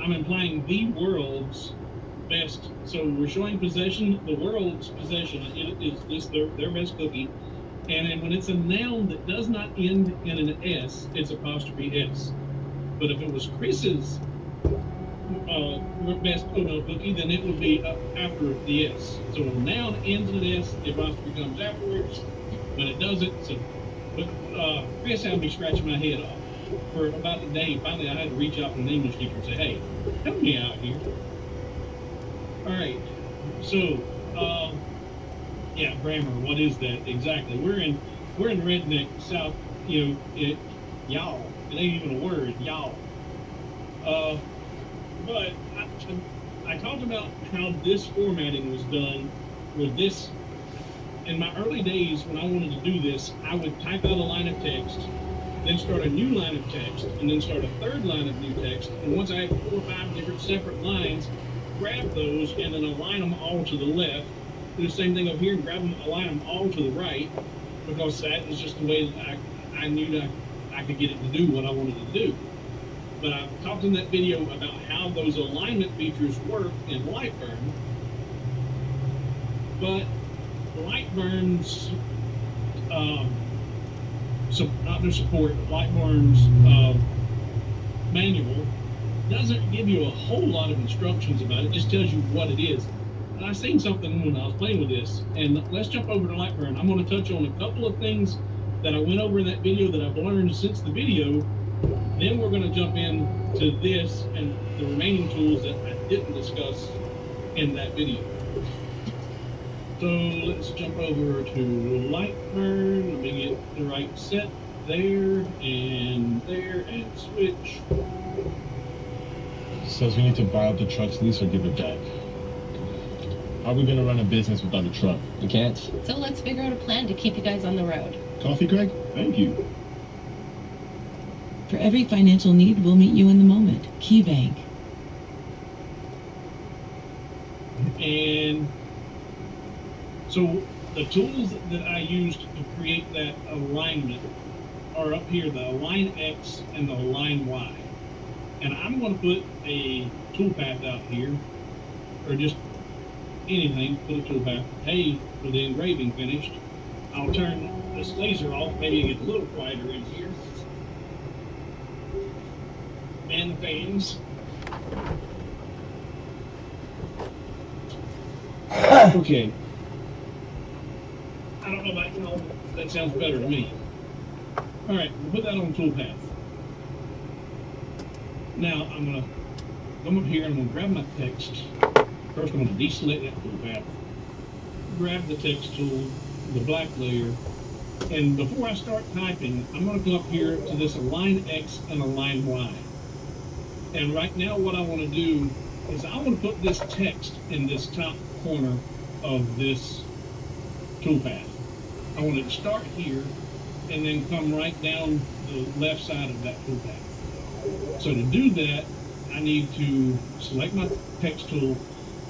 I'm implying the world's best. So we're showing possession, the world's possession is this their best cookie. And then when it's a noun that does not end in an S, it's apostrophe S. But if it was Chris's best oatmeal cookie, then it would be after the S. So when a noun ends in an S, the apostrophe comes afterwards. When it doesn't, so. But Chris had me scratching my head off for about a day. Finally, I had to reach out to an English teacher and say, "Hey, help me out here." All right. So, yeah, grammar. What is that exactly? We're in redneck South. Y'all. It ain't even a word, y'all. But I talked about how this formatting was done with this. In my early days, when I wanted to do this, I would type out a line of text, then start a new line of text, and then start a third line of new text. And once I had 4 or 5 different separate lines, grab those and then align them all to the left. Do the same thing over here and align them all to the right, because that is just the way that I knew that I could get it to do what I wanted to do. But I talked in that video about how those alignment features work in Lightburn. But Lightburn's, not their support, but Lightburn's manual doesn't give you a whole lot of instructions about it. It just tells you what it is. And I seen something when I was playing with this, and let's jump over to Lightburn. I'm going to touch on a couple of things that I went over in that video that I've learned since the video. Then we're going to jump into this and the remaining tools that I didn't discuss in that video. So let's jump over to Lightburn. Let me get the right set there and switch. Says we need to buy out the truck's lease or give it back. How are we going to run a business without a truck? We can't. So let's figure out a plan to keep you guys on the road. Coffee, Greg? Thank you. For every financial need, we'll meet you in the moment. KeyBank. And so the tools that I used to create that alignment are up here, the Align X and the Align Y. And I'm going to put a toolpath out here, or just anything, put a toolpath. Hey, for the engraving finished, I'll turn this laser off, maybe get a little quieter in here. And the fans. Okay. I don't know about y'all, that sounds better to me. All right, we'll put that on toolpath. Now I'm gonna come up here and I'm gonna grab my text. First I'm gonna deselect that toolpath. Grab the text tool, the black layer, and before I start typing, I'm gonna come up here to this Align X and Align Y. And right now what I wanna do is I wanna put this text in this top corner of this toolpath. I want it to start here and then come right down the left side of that toolpath. So to do that, I need to select my text tool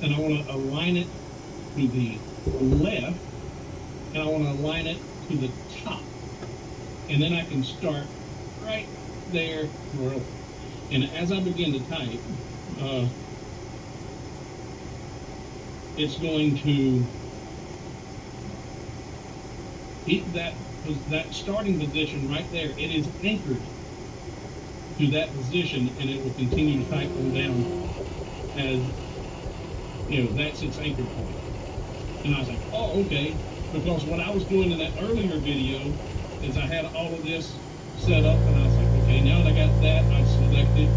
and I want to align it to the left and I want to align it to the top. And then I can start right there. And as I begin to type, it's going to hit that starting position right there. It is anchored to that position, and it will continue to type on down as, that's its anchor point. And I was like, oh, okay, because what I was doing in that earlier video is I had all of this set up, and I was like, okay, now that I got that, I select it,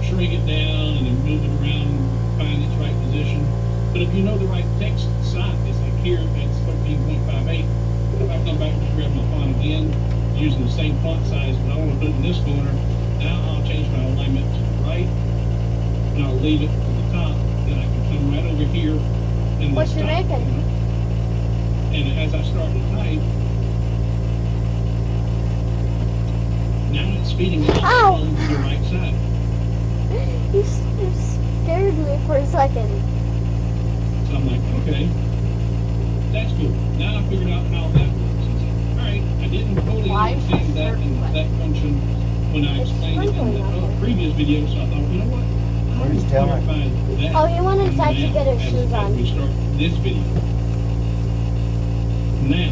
shrink it down, and then move it around, find its right position. But if you know the right text size, it's like here, it's 13.58. If I come back and just grab my font again, using the same font size, but I want to put it in this corner, now I'll change my alignment to the right, and I'll leave it to the top, then I can come right over here in the top corner. And as I start to type, now it's feeding me on the right side. You scared me for a second. So I'm like, okay, that's cool. Now I figured out how that works. All right, I didn't totally understand that and that function when I explained it in the previous video, so I thought, you know what? Where's Dylan? clarify that. Oh, he went inside to get his as- shoes as on. we start this video. Now,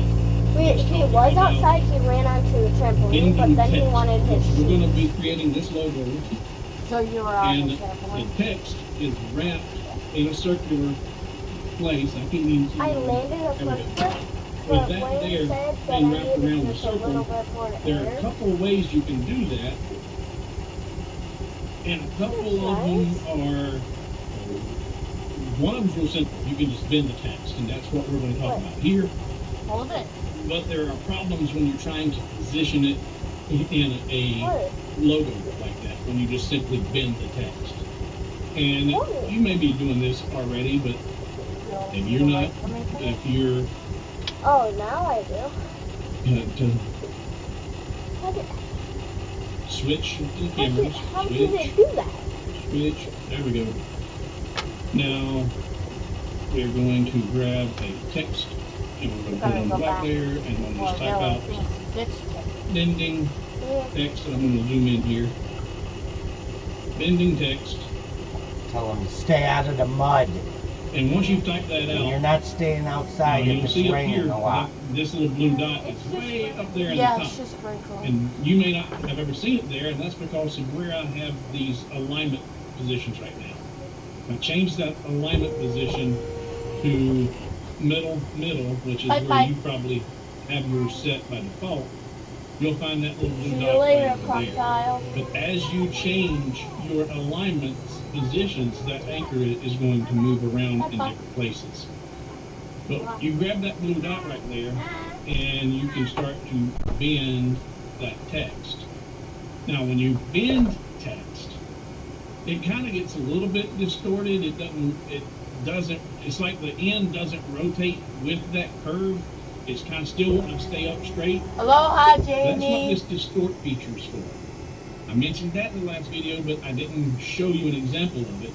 He was outside, he ran onto the trampoline, but then he wanted his we're going to shoes. be creating this logo, So you were on and the the trampoline. text is wrapped in a circular place. I can't even see. I it. landed a There we flip go. flip, With but that Wayne there said that I being wrapped needed around the just a little circle, bit more there are a air. couple of ways you can do that, and a couple of them are. One of them's real simple. You can just bend the text, and that's what we're going to talk about here. Hold it. But there are problems when you're trying to position it in a What? logo like that, when you just simply bend the text. And you may be doing this already, but if you're not, if you're Oh, now I do. to How did, switch the how did, cameras, how did switch, it do that? switch, there we go. Now, we're going to grab a text, and we're going to put it on the black layer, and I'm going to just type out bending text, and I'm going to zoom in here. Bending text, Tell him to stay out of the mud. and once you've typed that And you're out, not staying outside you'll if it's see up raining here, a lot. this little blue dot is way up there in the top. it's just sprinkling. And you may not have ever seen it there, and that's because of where I have these alignment positions right now. I changed that alignment position to middle, which is Bye, where bye. you probably have yours set by default. You'll find that little blue See dot you later, right over there. crocodile. But as you change your alignment positions, that anchor is going to move around in different places. But you grab that blue dot right there, and you can start to bend that text. Now, when you bend text, it kind of gets a little bit distorted. It's like the end doesn't rotate with that curve. It's kind of still wanting to stay up straight. Aloha, That's what Jamie. this distort feature is for. I mentioned that in the last video, but I didn't show you an example of it.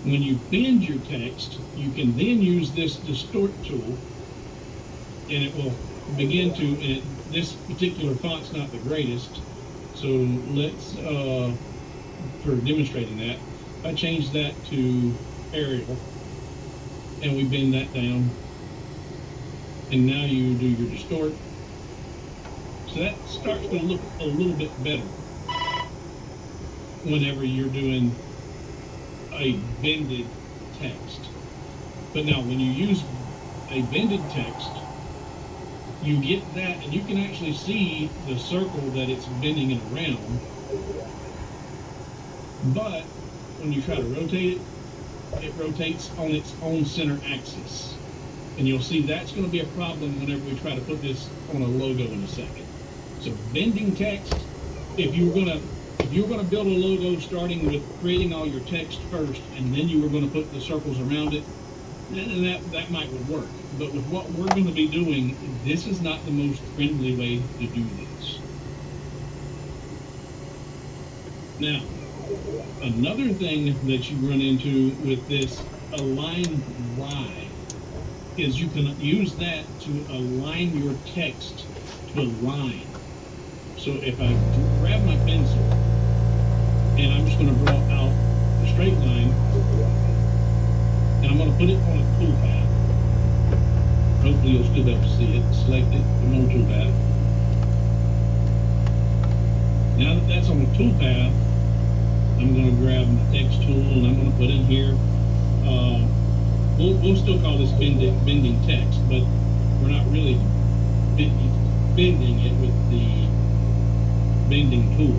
When you bend your text, you can then use this distort tool, and it will begin to, and this particular font's not the greatest, so let's, for demonstrating that, I changed that to Arial, and we bend that down, and now you do your distort. So that starts to look a little bit better whenever you're doing a bended text. But now when you use a bended text, you get that, and you can actually see the circle that it's bending it around. But when you try to rotate it, it rotates on its own center axis. And you'll see that's going to be a problem whenever we try to put this on a logo in a second. So bending text, if you're going to build a logo starting with creating all your text first, and then you were going to put the circles around it, then that might work. But with what we're going to be doing, this is not the most friendly way to do this. Now, another thing that you run into with this align Y is you can use that to align your text to a line. So if I grab my pencil and I'm just going to draw out a straight line, and I'm going to put it on a toolpath. Hopefully you'll still be able to see it. Select it, put it on a toolpath. Now that that's on the toolpath, I'm going to grab my text tool and I'm going to put in here. We'll still call this bending text, but we're not really bending it with the bending tool.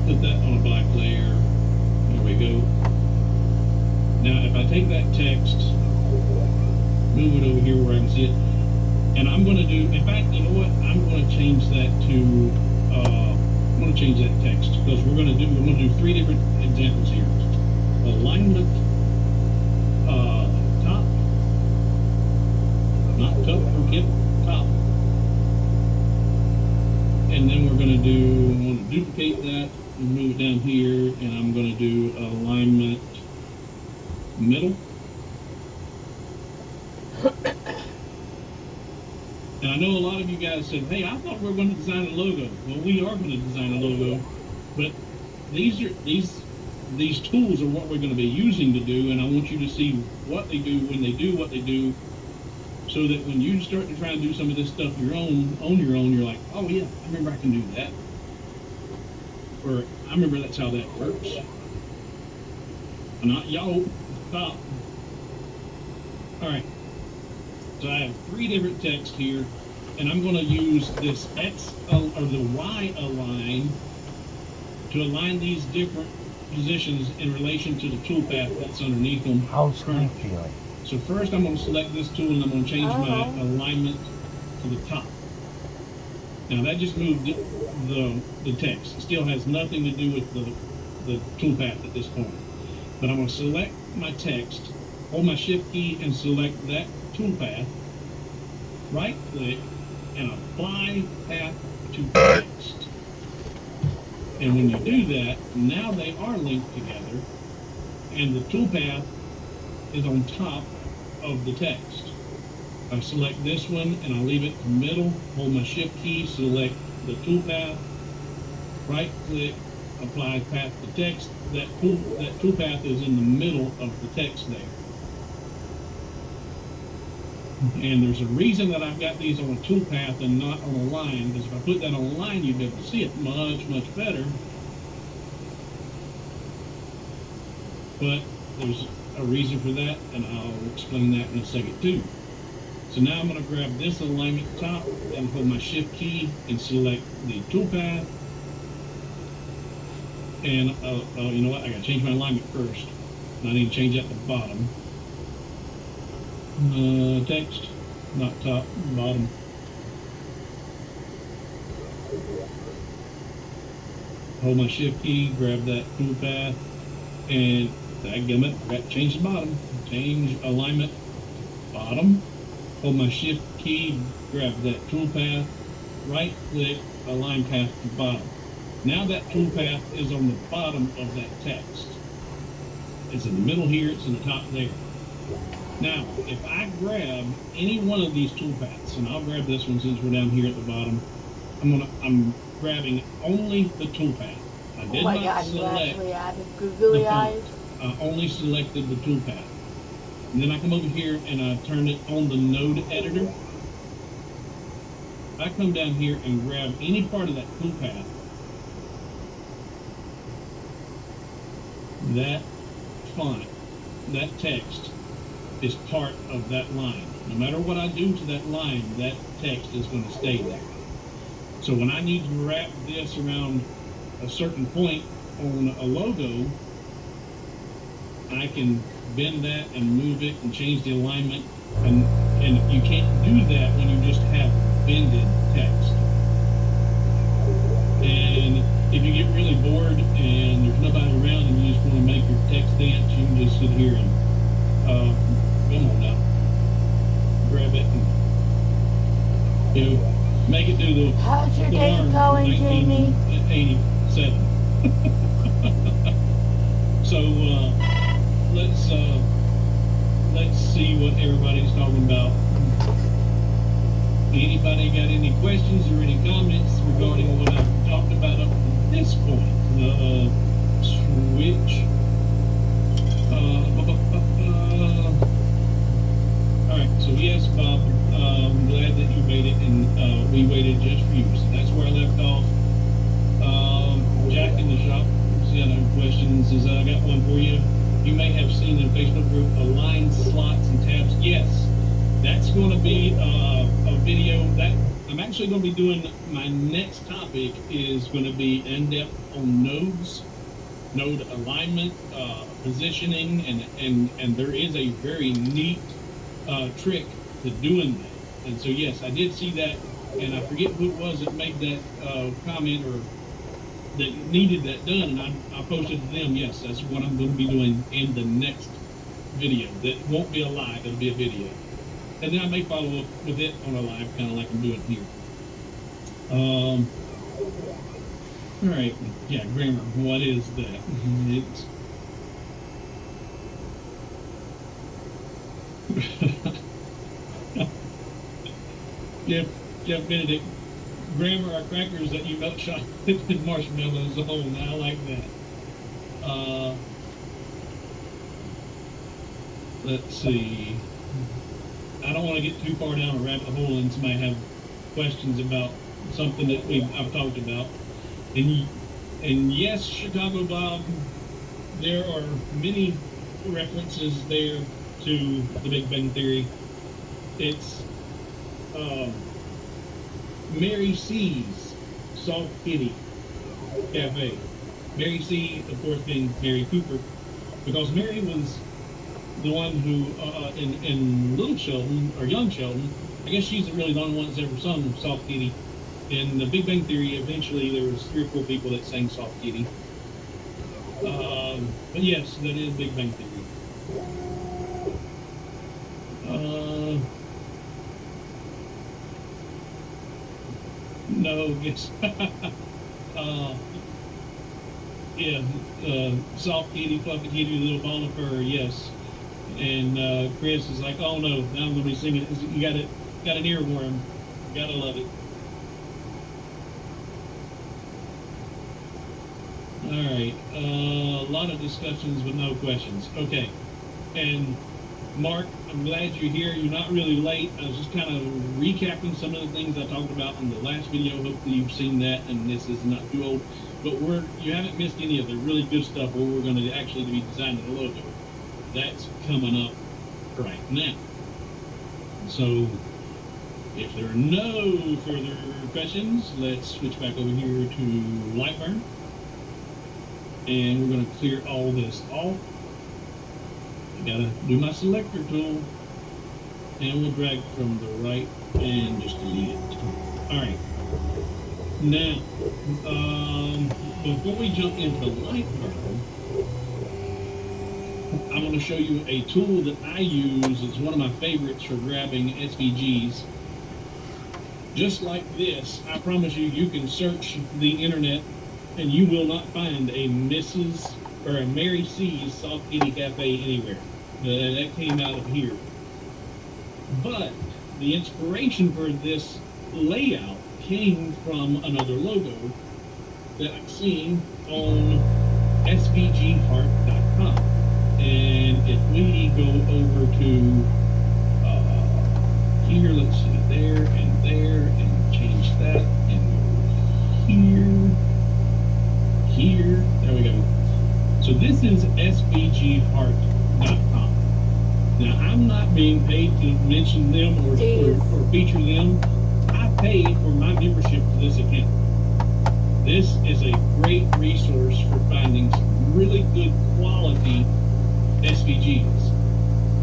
Put that on a black layer. There we go. Now, if I take that text, move it over here where I can see it, and I'm going to do, in fact, you know what? I'm going to change that to, I'm going to change that text, because we're going to do 3 different examples here. Alignment, top, not top, forget top. And then we're going to duplicate that and move it down here, and I'm going to do alignment middle. And I know a lot of you guys said, hey, I thought we were going to design a logo. Well, we are going to design a logo, but these tools are what we're going to be using to do, and I want you to see what they do when they do what they do, so that when you start to try and do some of this stuff on your own, you're like, oh yeah, I remember I can do that. Or I remember that's how that works. Not y'all, stop. Alright. So I have 3 different texts here, and I'm going to use this X or the Y align to align these different positions in relation to the toolpath that's underneath them. How's Steve feeling? So first I'm going to select this tool and I'm going to change my alignment to the top. Now that just moved the text. It still has nothing to do with the toolpath at this point. But I'm going to select my text, hold my shift key and select that toolpath, right click, and apply path to text. And when you do that, now they are linked together, and the toolpath is on top of the text. I select this one and I leave it in the middle, hold my shift key, select the toolpath, right click, apply path to text. That toolpath is in the middle of the text there. And there's a reason that I've got these on a toolpath and not on a line, because if I put that on a line, you'd be able to see it much, much better. But there's a reason for that, and I'll explain that in a second too. So now I'm going to grab this alignment top and hold my shift key and select the toolpath. And you know what? I got to change my alignment first. And I need to change that to bottom. Text, not top, bottom. Hold my shift key, grab that toolpath, and dadgummit, I got to change the bottom. Change alignment, bottom. Hold my shift key, grab that toolpath, right click, align path to bottom. Now that toolpath is on the bottom of that text. It's in the middle here, it's in the top there. Now, if I grab any one of these toolpaths, and I'll grab this one since we're down here at the bottom, I'm grabbing only the toolpath. I did not select googly eyes. I only selected the toolpath. And then I come over here and I turn it on the node editor. I come down here and grab any part of that toolpath. That font, that text is part of that line. No matter what I do to that line, that text is going to stay there. So when I need to wrap this around a certain point on a logo, I can bend that and move it and change the alignment, and you can't do that when you just have bended text. And if you get really bored and there's nobody around and you just want to make your text dance, you can just sit here and come on now, grab it and make it do the How's your day going, Jamie? 1987. So let's see what everybody's talking about. Anybody got any questions or any comments regarding what I've talked about up to this point? The switch. All right. So yes, Bob. I'm glad that you made it, and we waited just for you. So that's where I left off. Jack in the shop. See, I have questions. Says I got one for you. You may have seen in the Facebook group align slots and tabs. Yes, that's going to be a video that I'm actually going to be doing. My next topic is going to be in depth on nodes, node alignment, positioning, and there is a very neat trick to doing that. And so yes, I did see that, and I forget who it was that made that comment or that needed that done, and I posted to them. Yes, that's what I'm going to be doing in the next video. That won't be a live, it'll be a video. And then I may follow up with it on a live, kind of like I'm doing here. All right, yeah, grammar, what is that? It's Jeff Benedict, grammar are crackers that you melt chocolate with marshmallows on. I like that. Let's see. I don't want to get too far down a rabbit hole and somebody have questions about something that I've talked about. And yes, Chicago Bob, there are many references there to the Big Bang Theory. It's Mary C's Soft Kitty Cafe. Mary C, of course, being Mary Cooper, because Mary was the one who, in Little Sheldon, or Young Sheldon, I guess she's really the only one that's ever sung Soft Kitty. In the Big Bang Theory, eventually there was 3 or 4 people that sang Soft Kitty. But yes, that is Big Bang Theory. No, yes. Yeah, Soft Kitty, Fluffy Kitty, Little Ball of Fur, yes. And Chris is like, oh no, now I'm going to be singing. You got an earworm. You got to love it. All right, a lot of discussions with no questions. Okay, and Mark, I'm glad you're here. You're not really late. I was just kind of recapping some of the things I talked about in the last video. Hopefully you've seen that, and this is not too old. But you haven't missed any of the really good stuff where we're going to actually be designing the logo. That's coming up right now. So if there are no further questions, let's switch back over here to Lightburn. And we're going to clear all this off. I got to do my selector tool. And we'll drag from the right and just delete it. All right. Now, before we jump into Lightburn, I'm going to show you a tool that I use. It's one of my favorites for grabbing SVGs. Just like this, I promise you, you can search the internet and you will not find a Mrs. or a Mary C's Soft Kitty Cafe anywhere. That came out of here. But the inspiration for this layout came from another logo that I've seen on svgheart.com. And if we go over to here, let's see, there, and change that, and here, there we go. So this is svgheart.com. Now, I'm not being paid to mention them or feature them. I pay for my membership to this account. This is a great resource for finding some really good quality SVGs.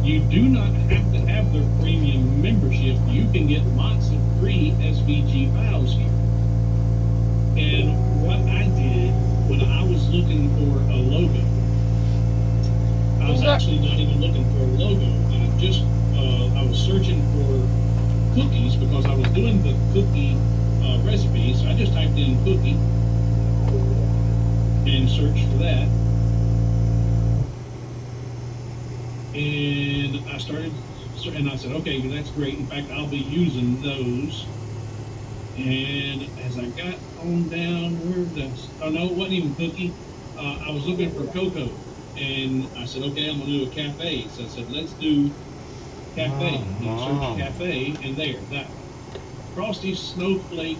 You do not have to have their premium membership. You can get lots of free SVG files here. And what I did when I was looking for a logo, I was actually not even looking for a logo. I was searching for cookies because I was doing the cookie recipes. So I just typed in cookie and searched for that. And I started, and I said, okay, that's great. In fact, I'll be using those. And as I got on down, oh no, it wasn't even cookie. I was looking for cocoa. And I said, okay, I'm going to do a cafe. So I said, let's do cafe. And I searched cafe, and there, that one. Frosty Snowflake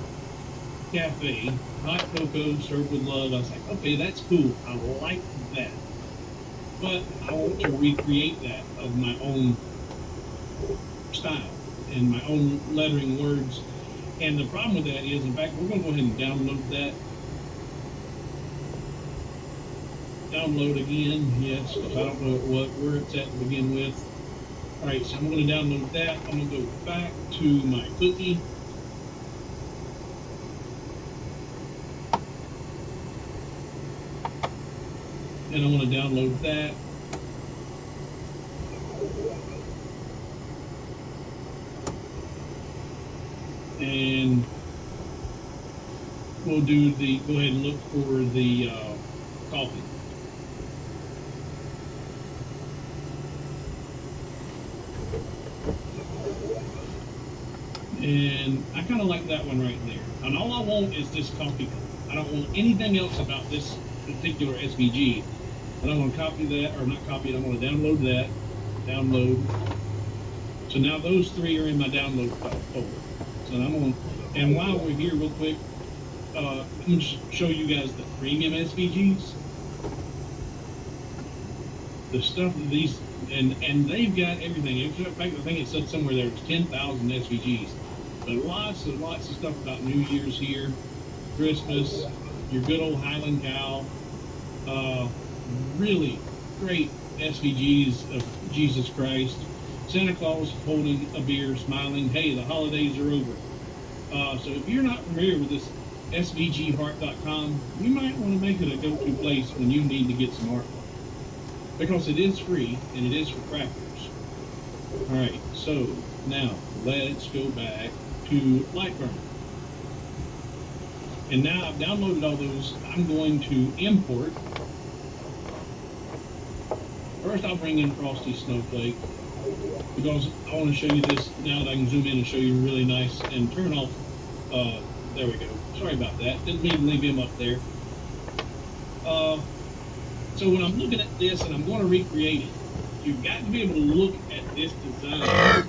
Cafe, hot cocoa served with love. I was like, okay, that's cool. I like that. But I want to recreate that of my own style and my own lettering words. And the problem with that is, in fact, we're going to go ahead and download that. Download again, yes, because I don't know where it's at to begin with. All right, so I'm going to download that. I'm going to go back to my cookie. And I'm going to download that. And we'll go ahead and look for the coffee. And I kind of like that one right there. And all I want is this coffee cup. I don't want anything else about this particular SVG. And I'm going to copy that, or not copy it, I'm going to download that. Download. So now those three are in my download folder. So I'm going to, and while we're here real quick, I'm going to show you guys the premium SVGs. The stuff that these, and they've got everything. In fact, I think it said somewhere there's 10,000 SVGs. But lots of stuff about New Year's here, Christmas, your good old Highland cow. Really great SVGs of Jesus Christ. Santa Claus holding a beer, smiling, hey, the holidays are over. So if you're not familiar with this svgheart.com, you might want to make it a go-to place when you need to get some artwork. Because it is free, and it is for crafters. Alright, so now let's go back to Lightburner. And now I've downloaded all those. I'm going to import. First I'll bring in Frosty Snowflake, because I want to show you this now that I can zoom in and show you really nice and turn off. There we go. Sorry about that. Didn't mean to leave him up there. So when I'm looking at this and I'm going to recreate it, you've got to be able to look at this design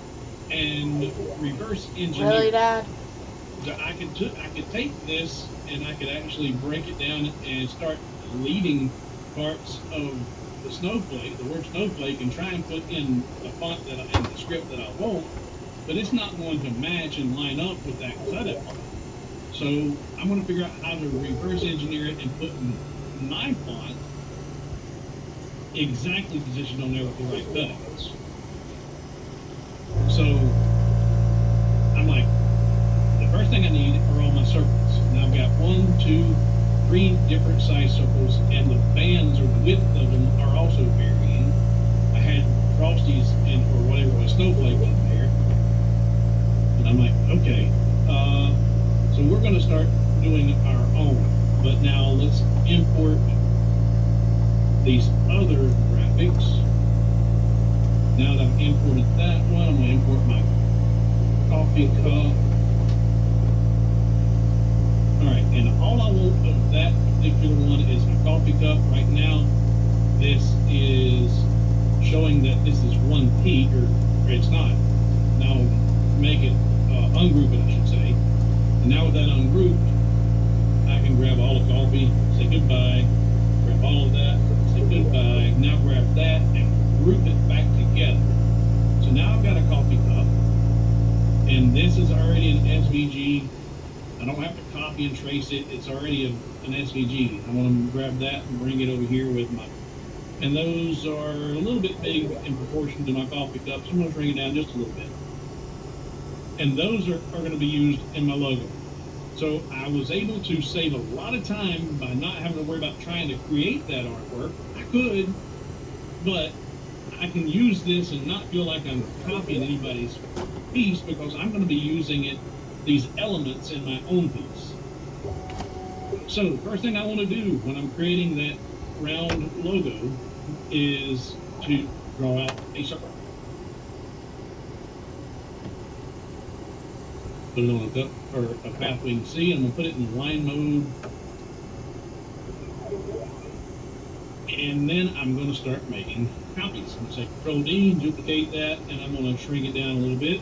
and reverse engineer. Really, Dad? So I could take this and I could actually break it down and start deleting parts of the snowflake, the word snowflake, and try and put in the font that in the script that I want, but it's not going to match and line up with that setup. So I'm going to figure out how to reverse engineer it and put my font exactly positioned on there with the right buttons. So I'm like, the first thing I need are all my circles. Now I've got 1, 2, 3 different size circles, and the bands or the width of them are also varying. I had Frosties and or whatever was snowflake in there, and I'm like, okay, so we're going to start doing our own. But now let's import these other graphics. Now that I've imported that one, I'm going to import my coffee cup. Alright, and all I want of that particular one is my coffee cup. Right now, this is showing that this is one peak, or it's not. Now, make it ungroup it, I should say. And now with that ungrouped, I can grab all the coffee, say goodbye, grab all of that, say goodbye, now grab that and group it back together. So now I've got a coffee cup, and this is already an SVG. I don't have to copy and trace it. It's already an SVG. I want to grab that and bring it over here with my, and those are a little bit big in proportion to my coffee cups. I'm going to bring it down just a little bit. And those are going to be used in my logo. So I was able to save a lot of time by not having to worry about trying to create that artwork. I could, but I can use this and not feel like I'm copying anybody's piece, because I'm going to be using it, these elements, in my own piece. So the first thing I want to do when I'm creating that round logo is to draw out a circle. Put it on a cup or a path we can see. I'm going to put it in line mode. And then I'm going to start making copies. I'm going to say Control D, duplicate that, and I'm going to shrink it down a little bit.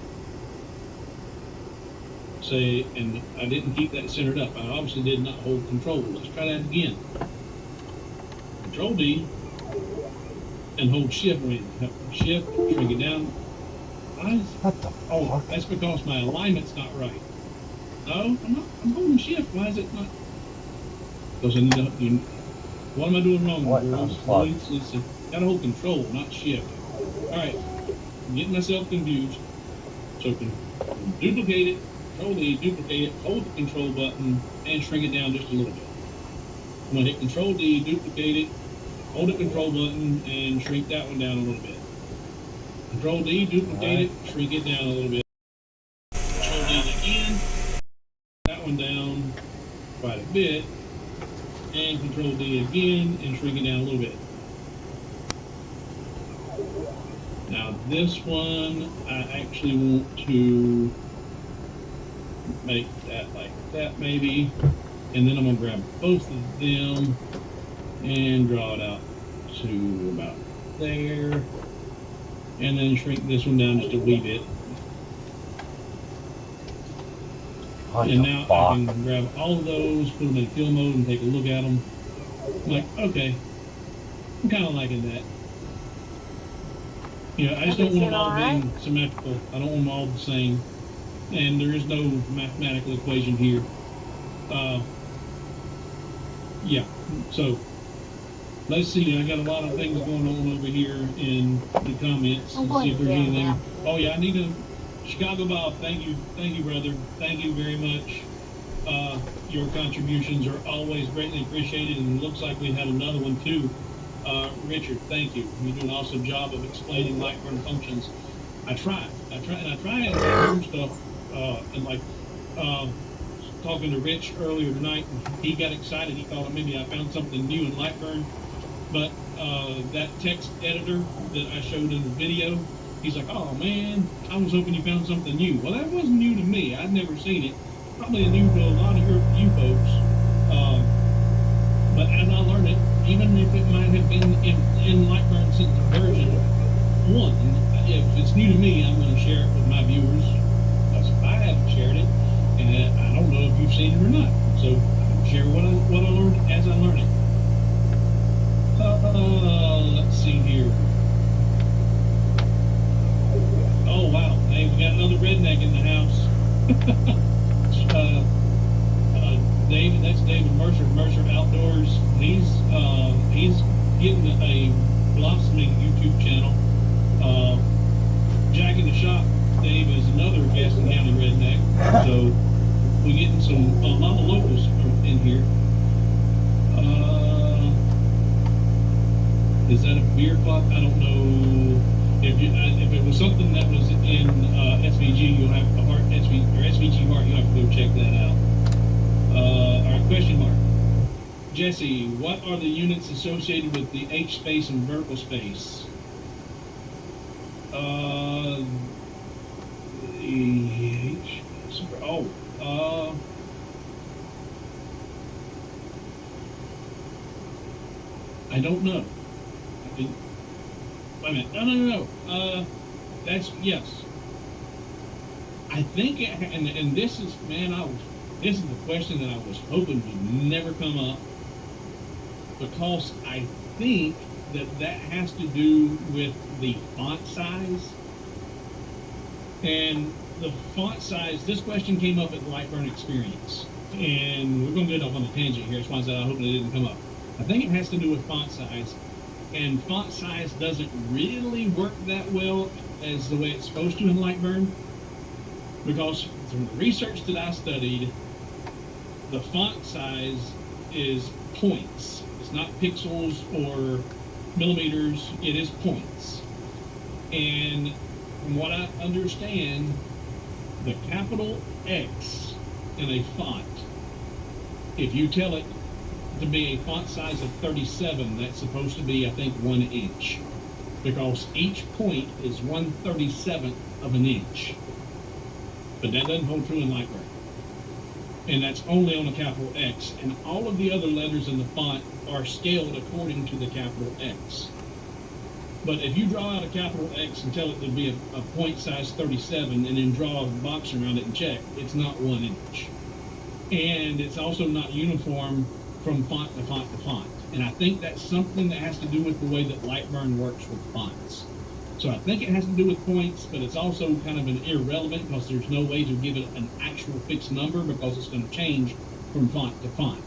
Say, and I didn't keep that centered up. I obviously did not hold Control. Let's try that again. Control D, and hold Shift. Shift, shrink it down. What the Oh, fuck? that's because my alignment's not right. No, I'm not. I'm holding Shift. Why is it not? Because I need to. What am I doing wrong? What the fuck? Listen, gotta hold Control, not Shift. All right, I'm getting myself confused. So duplicate it, Control D, duplicate it, hold the Control button, and shrink it down just a little bit. I'm gonna hit Control D, duplicate it, hold the Control button, and shrink that one down a little bit. Control D, duplicate it, shrink it down a little bit. Control D again, that one down quite a bit, and Control D again, and shrink it down a little bit. Now this one, I actually want to make that like that maybe. And then I'm gonna grab both of them and draw it out to about there. And then shrink this one down just a wee bit. What And the now I fuck? can grab all of those, put them in fill mode, and take a look at them. I'm like, okay, I'm kind of liking that. You know, I just don't want them all being symmetrical. I don't want them all the same. And there is no mathematical equation here. Yeah, so let's see. I got a lot of things going on over here in the comments. I'm Let's see if there's going to jail anything. Oh yeah, I need to. Chicago Bob, thank you, brother. Thank you very much. Your contributions are always greatly appreciated, and it looks like we had another one too. Richard, thank you. You do an awesome job of explaining Lightburn functions. I try and learn stuff, and like talking to Rich earlier tonight, he got excited. He thought maybe I found something new in Lightburn, but that text editor that I showed in the video, he's like, oh man, I was hoping you found something new. Well, that wasn't new to me. I'd never seen it. Probably new to a lot of you folks. But as I learned it, even if it might have been in Lightburn since version 1, if it's new to me, I'm going to share it with my viewers. Because I haven't shared it, and I don't know if you've seen it or not. So I'll share what I learned as I learn it. Let's see here. Oh wow, hey, we got another redneck in the house. David, that's David Mercer, Mercer Outdoors. He's getting a blossoming YouTube channel. Jack in the Shop, Dave, is another Gaston County redneck. So we're getting a lot of locals in here. Is that a beer clock? I don't know. If it was something that was in SVG, you'll have a heart SVG heart. You'll have to go check that out. All right, question mark. Jesse, what are the units associated with the H space and vertical space? I don't know. Wait a minute. No. That's yes. I think, and this is, man, this is the question that I was hoping would never come up, because I think that has to do with the font size. And the font size, this question came up at the Lightburn Experience, and we're going to get off on a tangent here. That's why I said I hope it didn't come up. I think it has to do with font size, and font size doesn't really work that well as the way it's supposed to in Lightburn, because from the research that I studied, the font size is points. It's not pixels or millimeters, it is points. And from what I understand, the capital X in a font, if you tell it to be a font size of 37, that's supposed to be, I think, 1 inch, because each point is 1/37th of an inch. But that doesn't hold true in Lightburn. And that's only on a capital X, and all of the other letters in the font are scaled according to the capital X. But if you draw out a capital X and tell it to be a point size 37 and then draw a box around it and check, it's not 1 inch. And it's also not uniform from font to font to font. And I think that's something that has to do with the way that Lightburn works with fonts. So I think it has to do with points, but it's also kind of an irrelevant, because there's no way to give it an actual fixed number, because it's going to change from font to font.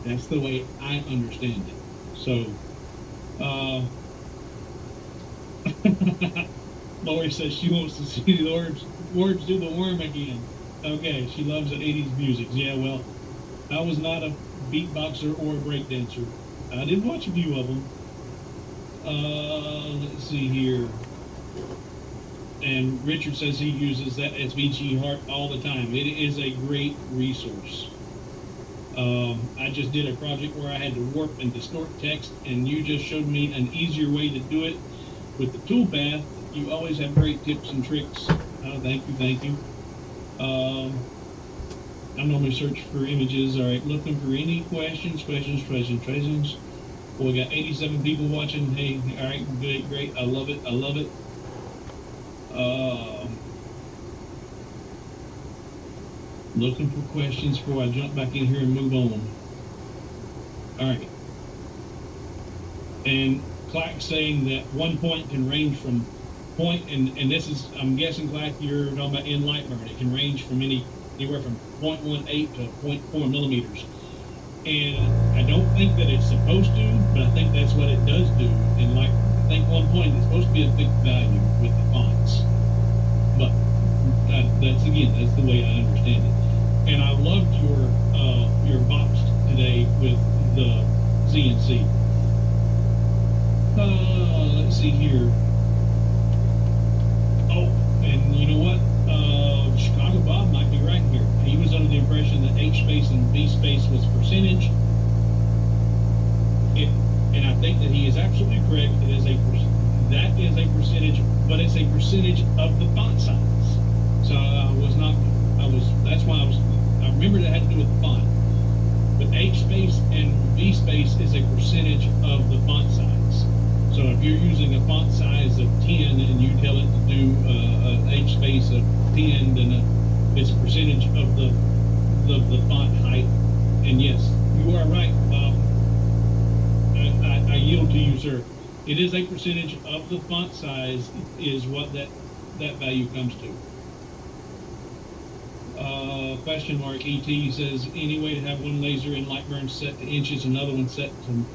That's the way I understand it. So, Lori says she wants to see the words do the worm again. Okay, she loves the 80s music. Yeah, well, I was not a beatboxer or a breakdancer. I did watch a few of them. Let's see here. And Richard says he uses that SVG heart all the time. It is a great resource. I just did a project where I had to warp and distort text, and you just showed me an easier way to do it with the toolpath. You always have great tips and tricks. Thank you. I normally search for images. All right, looking for any questions. Well, we got 87 people watching. Hey, all right, great. I love it. Looking for questions before I jump back in here and move on. All right. And Clack saying that 1 point can range from point, and this is, I'm guessing, Clack, you're talking about in Lightburn. It can range from anywhere from 0.18 to 0.4 millimeters. And I don't think that it's supposed to, but I think that's what it does do in Lightburn. I think 1 point is supposed to be a big value with the fonts. But that's the way I understand it. And I loved your box today with the CNC. Let's see here. Oh, and you know what? Chicago Bob might be right here. He was under the impression that H space and V space was percentage. And I think that he is absolutely correct. That is a percentage, but it's a percentage of the font size. So that's why I remembered it had to do with the font. But H space and V space is a percentage of the font size. So if you're using a font size of 10 and you tell it to do an H space of 10, then it's a percentage of the font height. And yes, you are right, Bob. I yield to you, sir. It is a percentage of the font size is what that value comes to. Question mark ET says, any way to have one laser in Lightburn set to inches, another one set to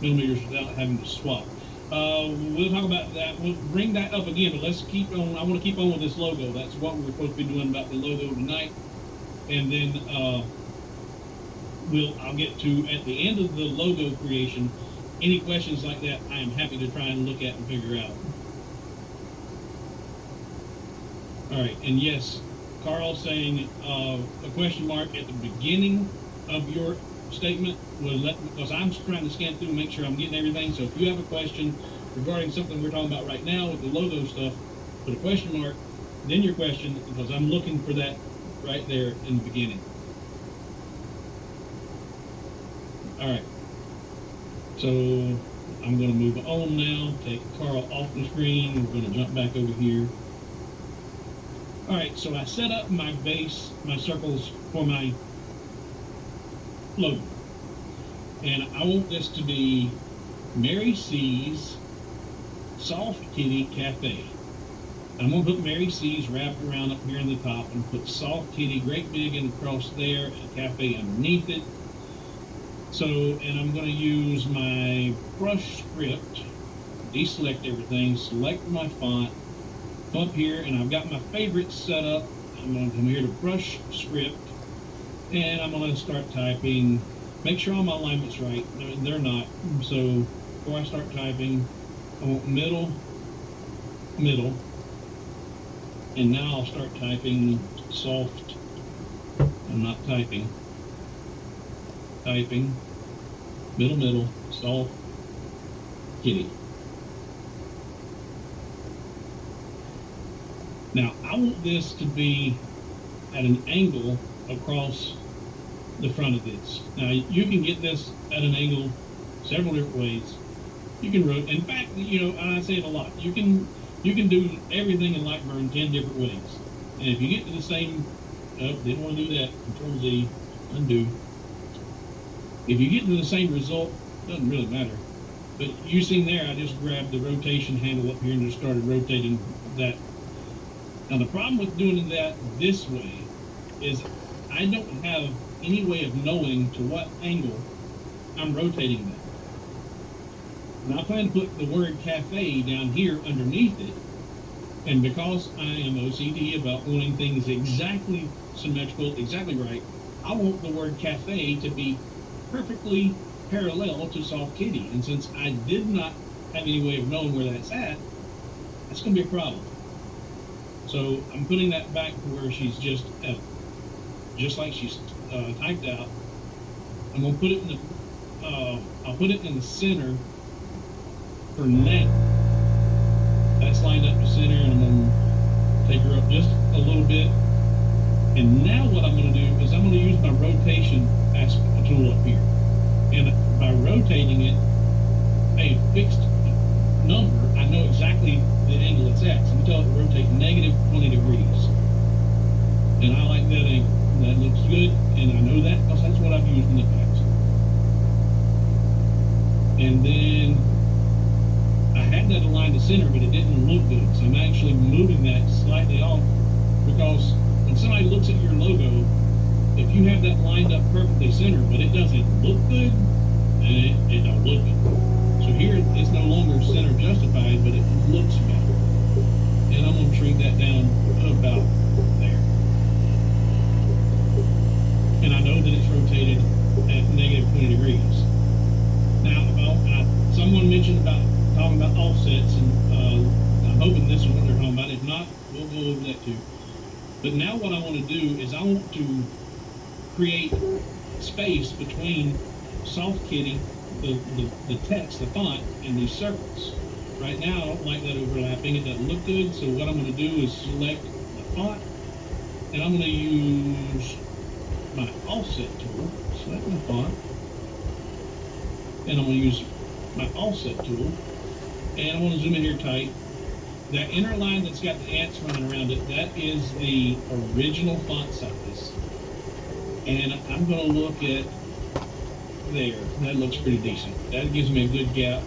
millimeters without having to swap? We'll talk about that. We'll bring that up again, but let's keep on. I want to keep on with this logo. That's what we're supposed to be doing about the logo tonight. And then I'll get to, at the end of the logo creation, any questions like that, I am happy to try and look at and figure out. All right, and yes, Carl saying a question mark at the beginning of your statement will because I'm trying to scan through and make sure I'm getting everything. So if you have a question regarding something we're talking about right now with the logo stuff, put a question mark, then your question, because I'm looking for that right there in the beginning. All right. So I'm going to move on now, take Carl off the screen. We're going to jump back over here. All right, so I set up my base, my circles for my logo. And I want this to be Mary C's Soft Kitty Cafe. I'm going to put Mary C's wrapped around up here in the top and put Soft Kitty great big and across there and Cafe underneath it. So, and I'm going to use my brush script, deselect everything, select my font, come up here, and I've got my favorites set up. I'm going to come here to brush script, and I'm going to start typing. Make sure all my alignment's right. They're not. So before I start typing, I want middle, middle, and now I'll start typing soft. I'm not typing. Typing, middle, middle, soft, kitty. Now, I want this to be at an angle across the front of this. Now, you can get this at an angle several different ways. You can rotate. In fact, you know, I say it a lot. You can do everything in Lightburn 10 different ways. And if you get to the same, didn't want to do that. Control Z, undo. If you get to the same result, doesn't really matter. But you seen there, I just grabbed the rotation handle up here and just started rotating that. Now the problem with doing that this way is I don't have any way of knowing to what angle I'm rotating that. And I plan to put the word cafe down here underneath it. And because I am OCD about wanting things exactly symmetrical, exactly right, I want the word cafe to be perfectly parallel to Soft Kitty. And since I did not have any way of knowing where that's at, that's going to be a problem. So I'm putting that back to where she's just like she's typed out. I'm going to put it in the, I'll put it in the center for now. That's lined up to center, and I'm going to take her up just a little bit. And now what I'm going to do is I'm going to use my rotation tool up here. And by rotating it a fixed number, I know exactly the angle it's at. So I'm going to rotate negative 20 degrees. And I like that angle. That looks good, and I know that because that's what I've used in the past. And then I had that aligned to center, but it didn't look good. So I'm actually moving that slightly off, because when somebody looks at your logo, if you have that lined up perfectly centered, but it doesn't look good, then it don't look good. So here it's no longer center justified, but it looks better. And I'm going to shrink that down about there. And I know that it's rotated at negative 20 degrees. Now, someone mentioned about talking about offsets, and I'm hoping this is what they're talking about. If not, we'll go over that too. But now what I want to do is I want to create space between soft kitty, the text, the font, and these circles. Right now, I don't like that overlapping. It doesn't look good. So what I'm going to do is select the font, and I'm going to use my offset tool, select my font, and I'm going to use my offset tool, and I want to zoom in here tight. That inner line that's got the ants running around it, that is the original font size. And I'm going to look at there. That looks pretty decent. That gives me a good gap.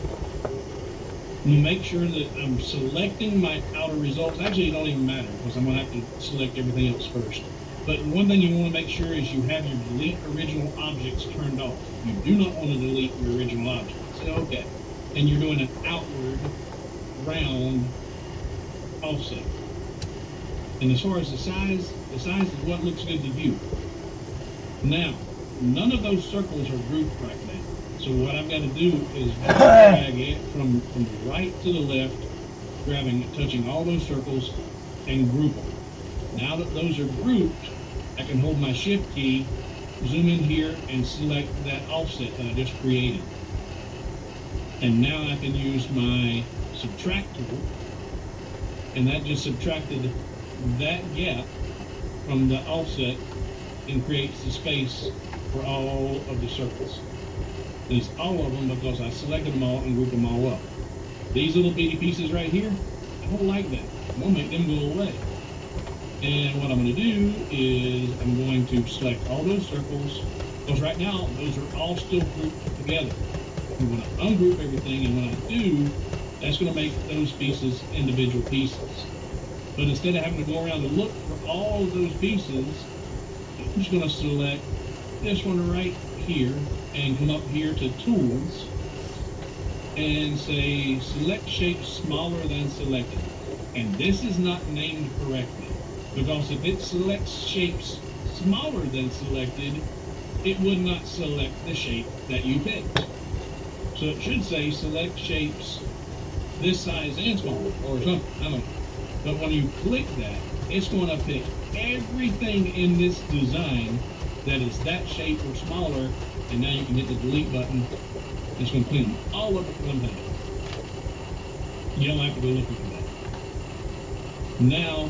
Make sure that I'm selecting my outer results. Actually, it don't even matter, because I'm going to have to select everything else first. But one thing you want to make sure is you have your delete original objects turned off. You do not want to delete your original objects. Say okay. And you're doing an outward round offset. And as far as the size is what looks good to view. Now, none of those circles are grouped right now. So what I've got to do is drag it from the right to the left, touching all those circles, and group them. Now that those are grouped, I can hold my shift key, zoom in here, and select that offset that I just created. And now I can use my subtract tool, and that just subtracted that gap from the offset and creates the space for all of the circles. There's all of them because I selected them all and grouped them all up. These little bitty pieces right here, I don't like that. I'm going to make them go away. And what I'm going to do is I'm going to select all those circles, because right now those are all still grouped together. I'm going to ungroup everything, and when I do, that's going to make those pieces individual pieces. But instead of having to go around and look for all of those pieces, I'm just going to select this one right here and come up here to Tools and say Select Shape Smaller Than Selected. And this is not named correctly, because if it selects shapes smaller than selected, it would not select the shape that you picked. So it should say select shapes this size and smaller, or something, I don't know. But when you click that, it's going to pick everything in this design that is that shape or smaller, and now you can hit the delete button. It's going to clean them all up at one time. You don't have to go looking for that. Now,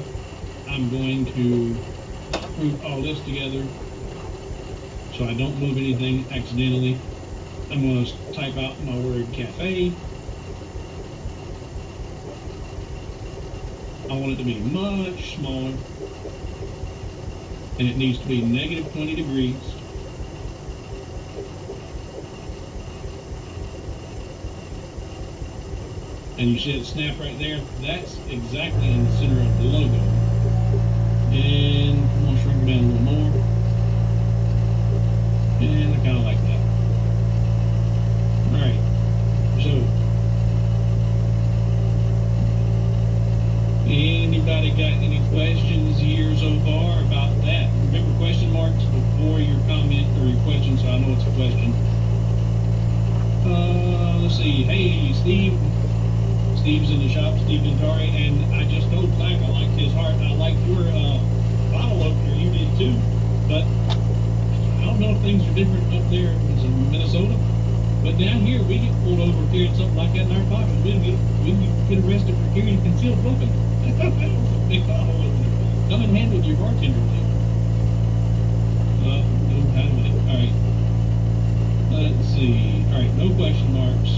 I'm going to group all this together so I don't move anything accidentally. I'm going to type out my word cafe. I want it to be much smaller, and it needs to be negative 20 degrees. And you see it snap right there? That's exactly in the center of the logo. And I'm going to shrink it down a little more. And I kind of like that. Alright, so anybody got any questions here so far about that? Remember question marks before your comment or your question, so I know it's a question. Let's see. Hey, Steve. Steve's in the shop, Steve Ventari, and I just told Black I liked his heart. I liked your bottle opener. You did too. But I don't know if things are different up there in Minnesota. But down here, we get pulled over carrying something like that in our pockets. We get arrested for carrying concealed weapon. That was a big bottle opener. Come in hand with your bartender. No time limit. All right. Let's see. All right, no question marks.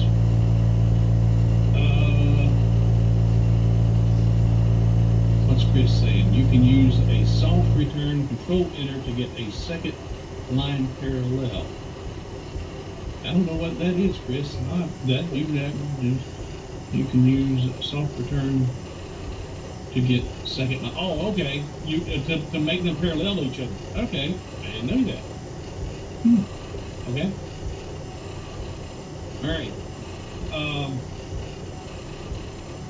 What's Chris saying? You can use a soft return control enter to get a second line parallel. I don't know what that is, Chris. You can use a soft return to get second line. Oh, okay. You to make them parallel to each other. Okay, I didn't know that. Okay. All right.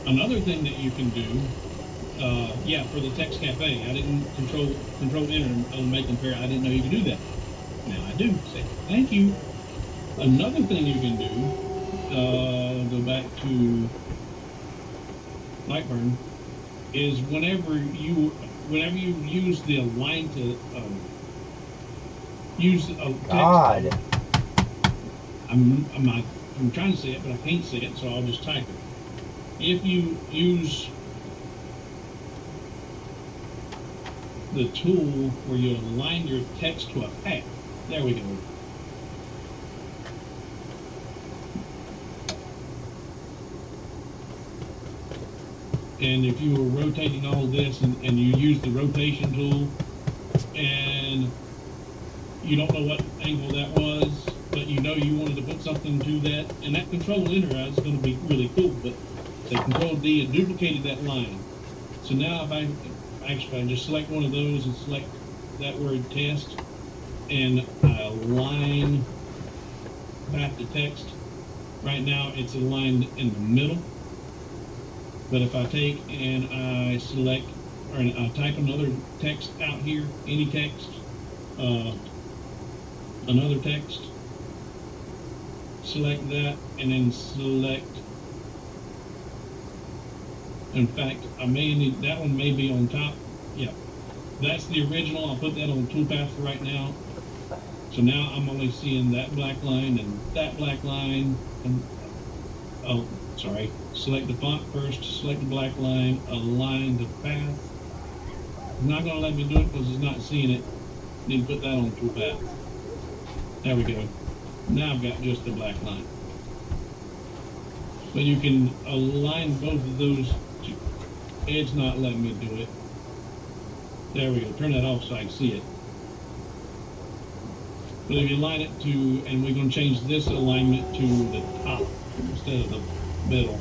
Another thing that you can do, yeah, for the text cafe, I didn't control enter and make them parallel. I didn't know you could do that. Now I do. Say thank you. Another thing you can do, go back to Lightburn, is whenever you use the align to use a text. God. I'm trying to say it, but I can't say it, so I'll just type it. If you use the tool where you align your text to a path, there we go. And if you were rotating all this and you use the rotation tool and you don't know what angle that was, but you know you wanted to put something to that, and that control enter is going to be really cool, but the control D had duplicated that line. So now if I just select one of those and select that word test and I align path to text, right now it's aligned in the middle. But if I take and I select, or I type another text out here, any text, another text, select that, and then select, in fact, I may need, that one may be on top. Yeah, that's the original. I'll put that on toolpath for right now. So now I'm only seeing that black line and that black line, and, oh, sorry, select the font first, select the black line, align the path. It's not going to let me do it because it's not seeing it. Need to put that on toolpath. There we go. Now I've got just the black line. But you can align both of those two. It's not letting me do it. There we go. Turn that off so I can see it. But if you align it to, and we're going to change this alignment to the top instead of the middle.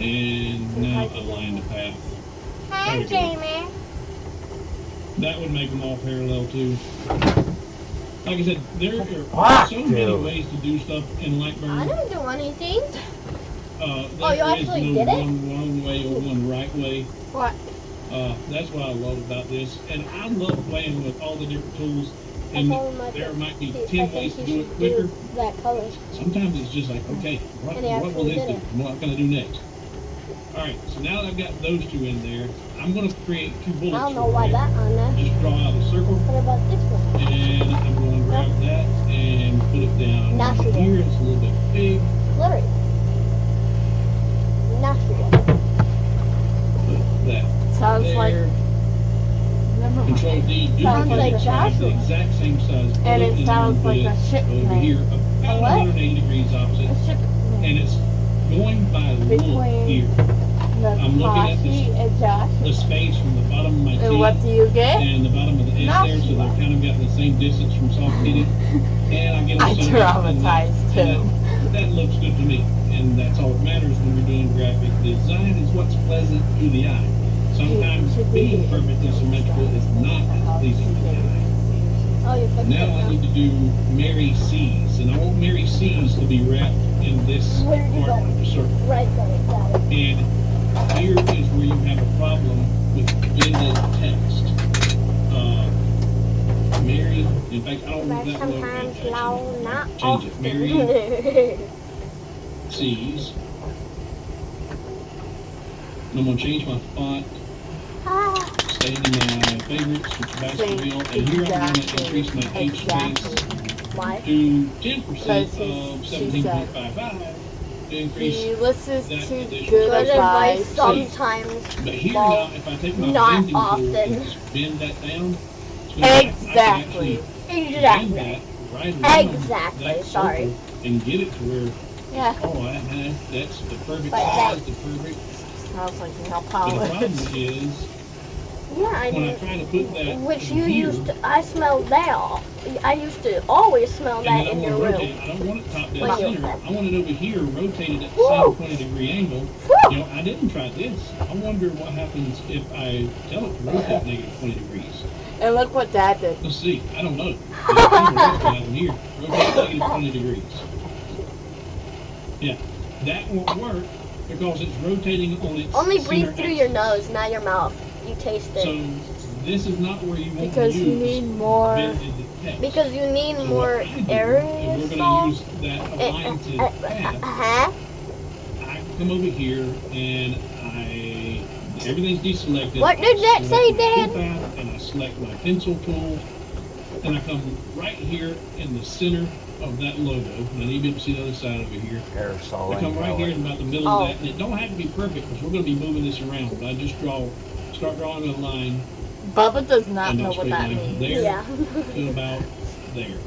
And now align the path. Hi, Jamie. That would make them all parallel too. Like I said, there are so many ways to do stuff in I Lightburn. didn't do anything. There you is actually no did it? one wrong way or one right way. What? That's what I love about this. And I love playing with all the different tools. And there might be 10 ways to do it quicker. That color. Sometimes it's just like, okay, what will this do? What can I do next? Alright, so now that I've got those two in there, I'm going to create two bullets. I don't know why that on there. Just draw out a circle. What about this one? And I'm going to grab that and put it down Natural. here. It's a little bit big. Blurry. Natural. Put that Sounds there. like. Never Control mind. D, Sounds duplicate like the Joshua. exact same size. And it bullet, sounds then like put a it ship over name. here, about what? 180 degrees opposite. A ship And it's going by loop Between here. I'm looking at Natasha and Josh. the space from the bottom of my And what do teeth you get? and the bottom of the edge there, so they're kind of got the same distance from soft kitty. And I get I them centered up in that, traumatized too. and that looks good to me. And that's all that matters when you're doing graphic design, is what's pleasant to the eye. Sometimes being perfectly symmetrical is not as pleasing to the eye. Oh, you fixed Now I it need to do Mary C's, and I want Mary C's to be wrapped in this Where did you part go? of the circle. Right there, got it. And here is where you have a problem with blended text. Mary, in fact, I don't know But that logo. sometimes no, not Change it. Mary often. C's. And I'm going to change my font, Ah, stay in my favorites, which is Baskerville, and here I'm going to increase my H space why? to 10% Because of she said 17.55 to increase. He listens that to additional good Good advice. advice sometimes. But here Well, now, if I take my not bending tool often. and just bend that down, So I can Exactly. actually Exactly. bend that right around Exactly, that sorry. circle and get it to where, Yeah. that's the perfect But size, the perfect. I was like, no But the polish. problem is, Yeah, I when I mean, try to put that which in you here, used to, I smelled that. I used to always smell and that then I in want your to room. rotate it. I don't want it top When dead you- center. I want it over here, rotated at the Woo! same 20-degree angle. You know, I didn't try this. I wonder what happens if I tell it to rotate negative 20 degrees. And look what Dad did. Let's see. I don't know. I don't know what's going to happen here. Rotate negative 20 degrees. Yeah, that won't work because it's rotating on its Only center breathe through your axis. nose, not your mouth. You taste it. So this is not where you want Because to you use need more. bended text. Because you need So more what I do, if we're going to aerosol. use that aligned to path, Uh-huh. I come over here and everything's deselected. What did that I say, select my Dad? toolpath, and I select my pencil tool, and I come right here in the center of that logo. And I need to be able to see the other side over here. Aerosol I come right here in about the middle Oh. of that, and it don't have to be perfect because we're going to be moving this around. But I just start drawing a line Bubba does not and know a what straight that line means. there Yeah. to about there.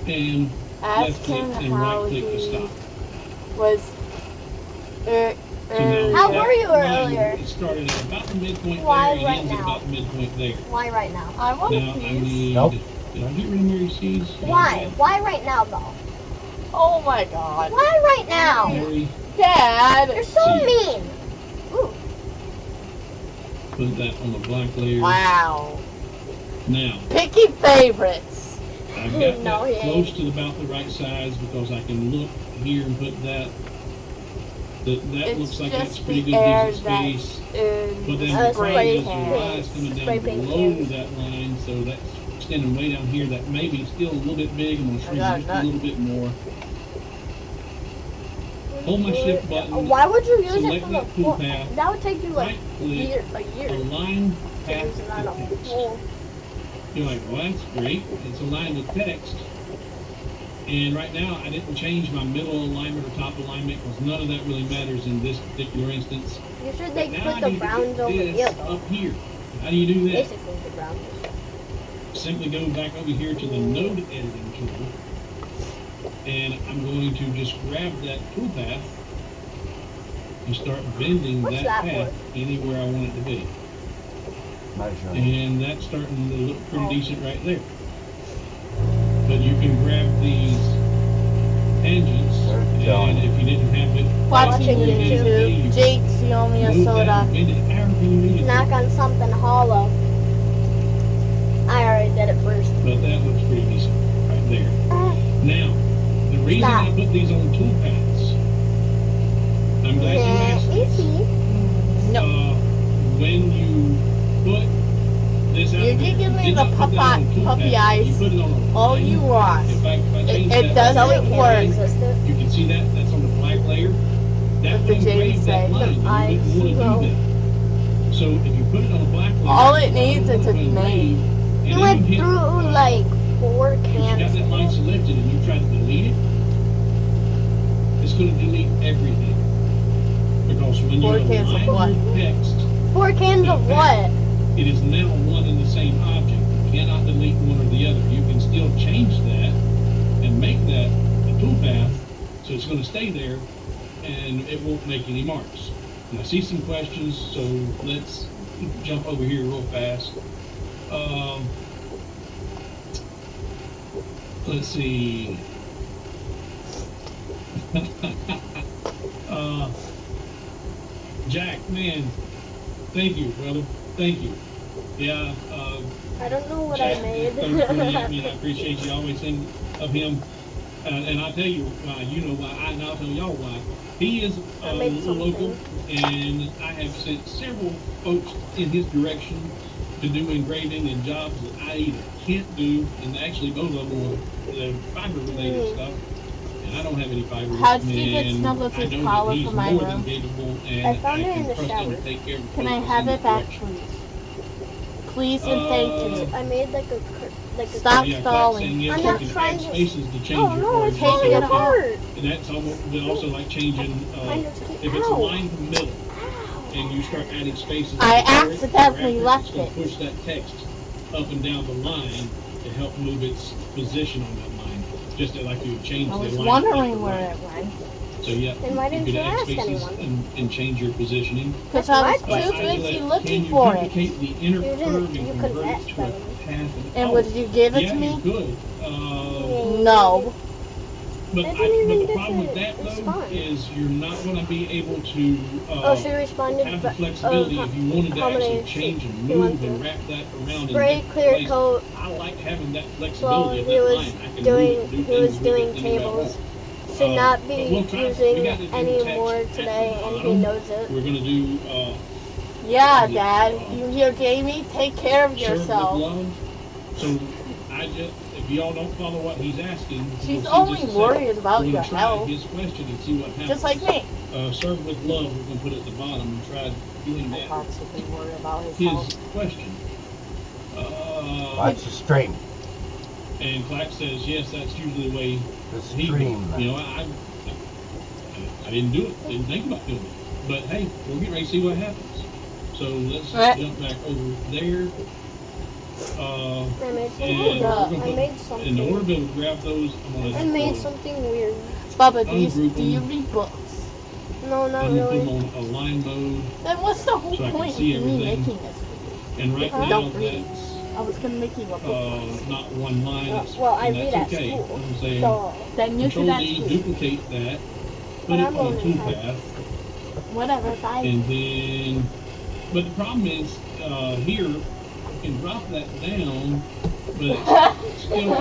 And Ask left click him and how right click to he stop. was. So now How that were you line, earlier? It started at about the midpoint Why there and right ends at now? about the midpoint there. Why right now? I want Now a I piece. need. Nope. Did I get rid of Mary C's? Why? Why right now, though? Oh my God. Why right now? Mary, Dad. You're so See. mean. Ooh. put that on the black layer. Wow. Now Picky favorites. I've got No, he that close to about the right size because I can look here and put that. That It's looks like that's just pretty the good air decent that's space. in But the then the spray problem is the can. Y is coming Spray down paint below can. that line, so that's extending way down here. That may be still a little bit big. I'm gonna shrink got it just that. a little bit more. Hold my shift button. Why would you use it Select from the that tool floor? path. That would take you like Right click. a year Align to path use it on a to text. whole. You're like, well, that's great. It's aligned with text. And right now, I didn't change my middle alignment or top alignment because none of that really matters in this particular instance. You should like Now put I the need to browns get over this here though. up here. How do you do that? Basically the browns. Simply go back over here to the node editing tool, and I'm going to just grab that toolpath and start bending What's that that path anywhere I want it to be. Measuring. And that's starting to look pretty decent right there. But you can grab these tangents, and if you didn't have it, Watching where it is today, you YouTube. Jake's the only can move that soda. and bend it however you need it Knock to. on something hollow. I already did it first. But that looks pretty decent right there. Now, the reason Stop. I put these on toolpaths, I'm glad you asked this. Easy. When you put this out You there, can give me did the not put that on puppy toolpath, eyes you put it on a all line. you want. If I change It that doesn't to a Zoe work. line, can't resist it. you can see that that's on the black layer. That What did will Jamie engrave that say? line. You I wouldn't want to know. do that. So if you put it on a black layer, All it you needs don't is want a to engrave, name. and You then went hit, through like 4 if you got cans. that line selected and you try to delete it, it's going to delete everything. Because when you 4 cans of align your text, 4 cans of what? it is now one and the same object. You cannot delete one or the other. You can still change that and make that a toolpath, so it's going to stay there and it won't make any marks. And I see some questions, so let's jump over here real fast. Let's see. Jack, man, thank you, brother. Thank you. Yeah, I don't know what Jack, I made. thanks for pointing at me, and I appreciate you always think of him. And I'll tell you why, you know why, and I'll tell y'all why. He is I made something. local, and I have sent several folks in his direction to do engraving and jobs that I either can't do, and actually both of them were fiber-related stuff. And I don't have any fiber. How did you get and Snuggles' I know collar that he's for my more room? than capable, and I found it can in the trust him to shower. take care of Can I folks have in it his back, direction. please? Please and thank you. I made like a Stop Yeah, stalling. saying yes, I'm you not can trying add to- spaces to change Oh your no, cards it's and falling stuff. apart. And that's almost, but also like changing, Mine is- if it's Ow. aligned from the middle, and you start adding spaces. I to the cards, accidentally your left it's gonna it. push that text up and down the line to help move its position on that line. Just like you would change I the was line. wondering left or where right. it went. So yeah, Then why didn't you could you add ask spaces anyone? and change your positioning. Because That's I was my too question. busy Can looking you for it. duplicate the inner You didn't- curve and you convert could've it asked to a them. path? And would you give it yeah, to me? you could. No. But, That didn't even but the get problem to with that though respond. is you're not going to be able to Oh, she responded. have the but- flexibility if you wanted to how many actually change and she went move and through. wrap that around Spray, in clear place. coat. I like having that Well, flexibility of he that was line. I can doing. move it, do He things was with it doing any way I tables. want. Should not but be we'll try- we using got to do any text more at the today, and he bottom. knows it. We're going to do Yeah, Yeah. Dad. You hear Jamie? Take care of serve with yourself. love. So I just, if y'all don't follow what he's asking, She's we'll see only just a second. worried about We're your gonna try health. his question and see what happens. Just like me. Serve with love, we're going to put it at the bottom and try doing I that. constantly worry about his His health. question. Watch the stream. And Clack says, yes, that's usually the way The he stream. You know, I didn't do it. Didn't think about doing it. But hey, we'll get ready to see what happens. So let's just Right. jump back over there. I made And something. we're I gonna made put, in order something. to be able to grab those, I'm going I made to something weird. Bubba, Ungroup do you them. read books? No, not I'm going to put really. them on a line mode. Then what's the whole So I can point of see me everything. making this for you? And right I now, don't read. that's I was gonna make you a book. not one line. It's, Well, I and read that's at okay. school. I'm saying So, Then you Control should D, ask duplicate that, put But it I'm on a only toolpath. whatever. Bye. And then, but the problem is, here, you can drop that down, but it's still,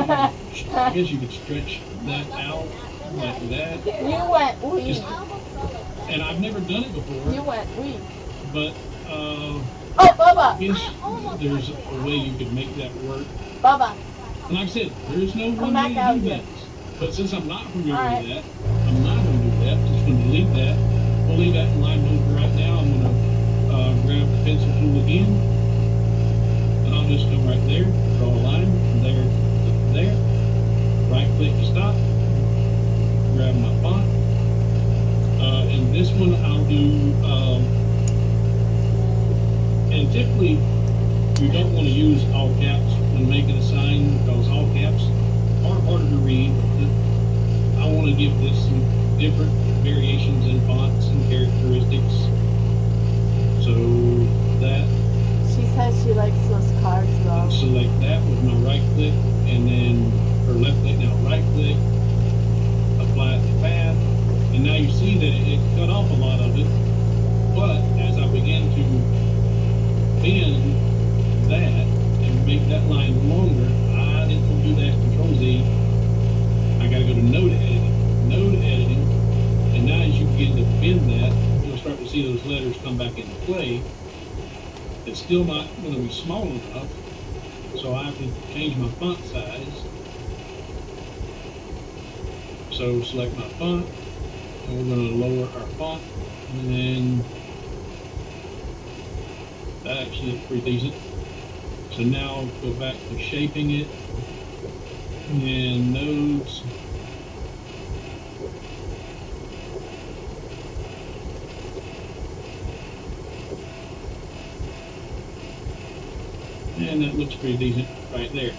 I guess you could stretch that out like that. You went weak. Just- And I've never done it before, You went weak. but, Oh, Bubba. I guess there's a way you could make that work. Bubba. And like I said, there's no one back way to out do here. that. But since I'm not familiar Alright. with that, I'm not going to do that. Just going to delete that. We'll leave that in line mode right now. I'm going to grab the pencil tool again. And I'll just come right there, draw a line from there to there. Right click to stop. Grab my font. And this one I'll do, and typically you don't want to use all caps when making a sign because all caps are harder to read. I want to give this some different variations in fonts and characteristics. So that, She says she likes those cards though. select that with my right click and then, or left click, now right click, apply it to path. And now you see that it cut off a lot of it. But as I began to bend that and make that line longer, I didn't want to do that. Control Z. I got to go to node editing, and now as you begin to bend that, you'll start to see those letters come back into play. It's still not going to be small enough, so I have to change my font size. So select my font, and we're going to lower our font, and then that actually looks pretty decent. So now go back to shaping it, and nodes. And that looks pretty decent right there.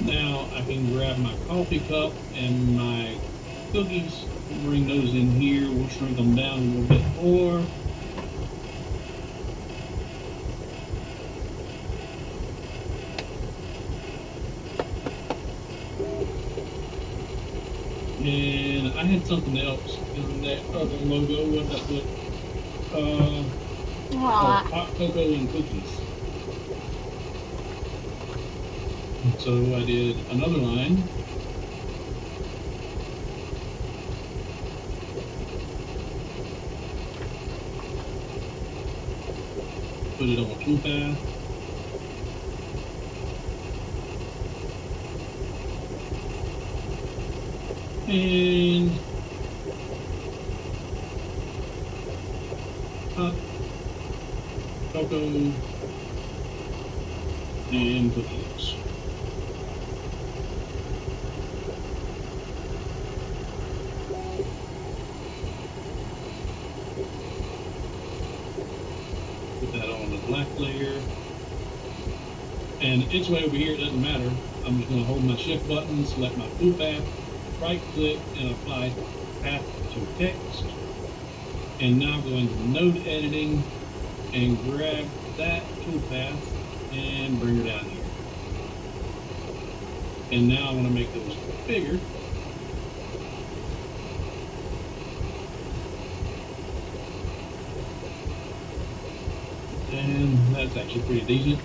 Now I can grab my coffee cup and my cookies, bring those in here. We'll shrink them down a little bit more. And I had something else in that other logo. What that look? Aw. Hot cocoa and cookies. So I did another line. Put it on a toolpath. And hot cocoa and cookies. Put that on the black layer. And it's way over here, it doesn't matter. I'm just gonna hold my shift button, select my toolpath, right click and apply path to text. And now go into node editing and grab that toolpath and bring her down here. And now I want to make those bigger. And that's actually pretty decent.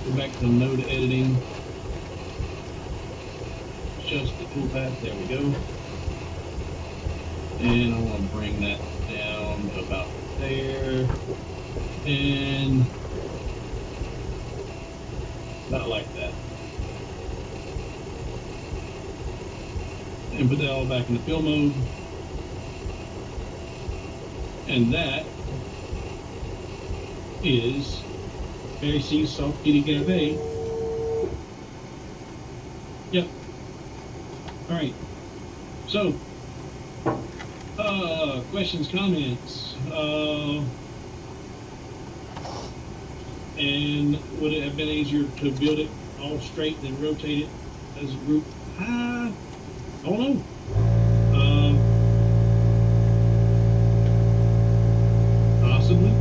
Go back to node editing. Just the toolpath, there we go. And I want to bring that down to about there. And about like that. And put that all back in the fill mode. And that is Fairy Sea Soft Kitty Cafe. Yep. Alright. So, questions, comments. And would it have been easier to build it all straight than rotate it as a group? I don't know. Possibly.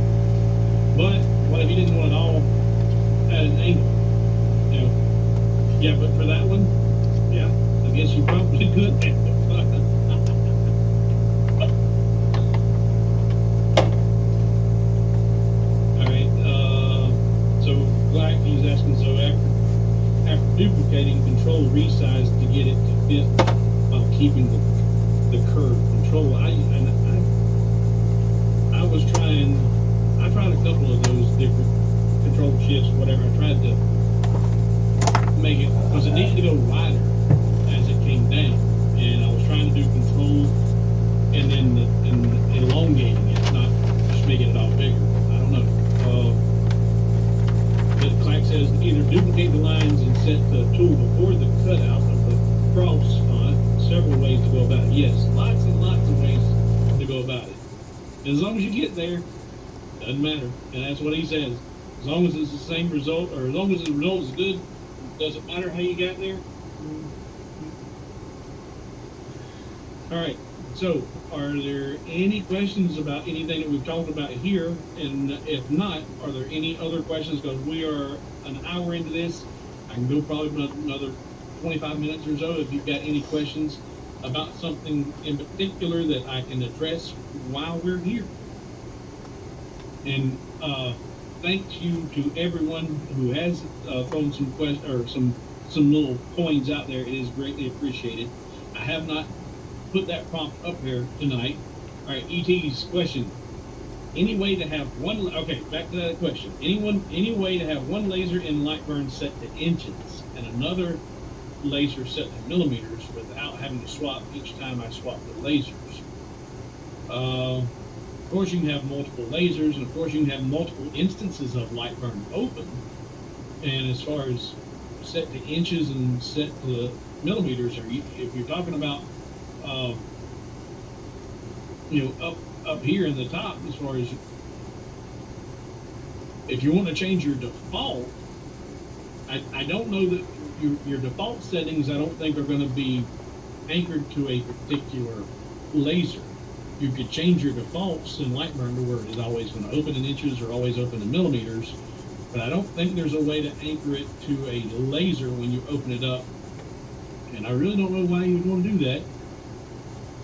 But what if you didn't want it all at an angle? You know? Yeah, but for that one, yeah, I guess you probably could. He's asking, so after duplicating, control resize to get it to fit while keeping the curve control. I tried a couple of those different control shifts, whatever. I tried to make it, because it needed to go wider as it came down, and I was trying to do control and then elongating it, not just making it all bigger. I don't know. Clack says either duplicate the lines and set the tool before the cutout of the cross font. Several ways to go about it. Yes, lots and lots of ways to go about it. As long as you get there, doesn't matter. And that's what he says. As long as it's the same result, or as long as the result is good, doesn't matter how you got there. All right. So, are there any questions about anything that we've talked about here? And if not, are there any other questions? Because we are an hour into this. I can go probably another 25 minutes or so if you've got any questions about something in particular that I can address while we're here. And thank you to everyone who has thrown some questions or some little coins out there. It is greatly appreciated. I have not put that prompt up here tonight. All right, ET's question. Any way to have one, okay, back to that question. Any way to have one laser in Lightburn set to inches and another laser set to millimeters without having to swap each time I swap the lasers? Of course, you can have multiple lasers, and of course, you can have multiple instances of Lightburn open. And as far as set to inches and set to millimeters, or if you're talking about up here in the top, as far as if you want to change your default, I don't know that your default settings, I don't think, are going to be anchored to a particular laser. You could change your defaults in Lightburn to where it is always going to open in inches or always open in millimeters, but I don't think there's a way to anchor it to a laser when you open it up. And I really don't know why you would want to do that.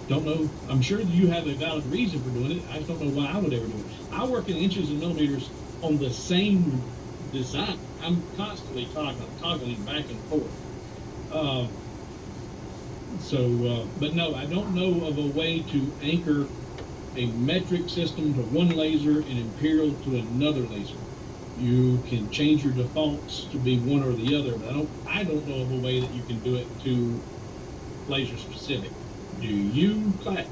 Don't know. I'm sure that you have a valid reason for doing it. I just don't know why I would ever do it. I work in inches and millimeters on the same design. I'm constantly toggling back and forth. But no, I don't know of a way to anchor a metric system to one laser and imperial to another laser. You can change your defaults to be one or the other, but I don't know of a way that you can do it to laser specific. Do you, Clack?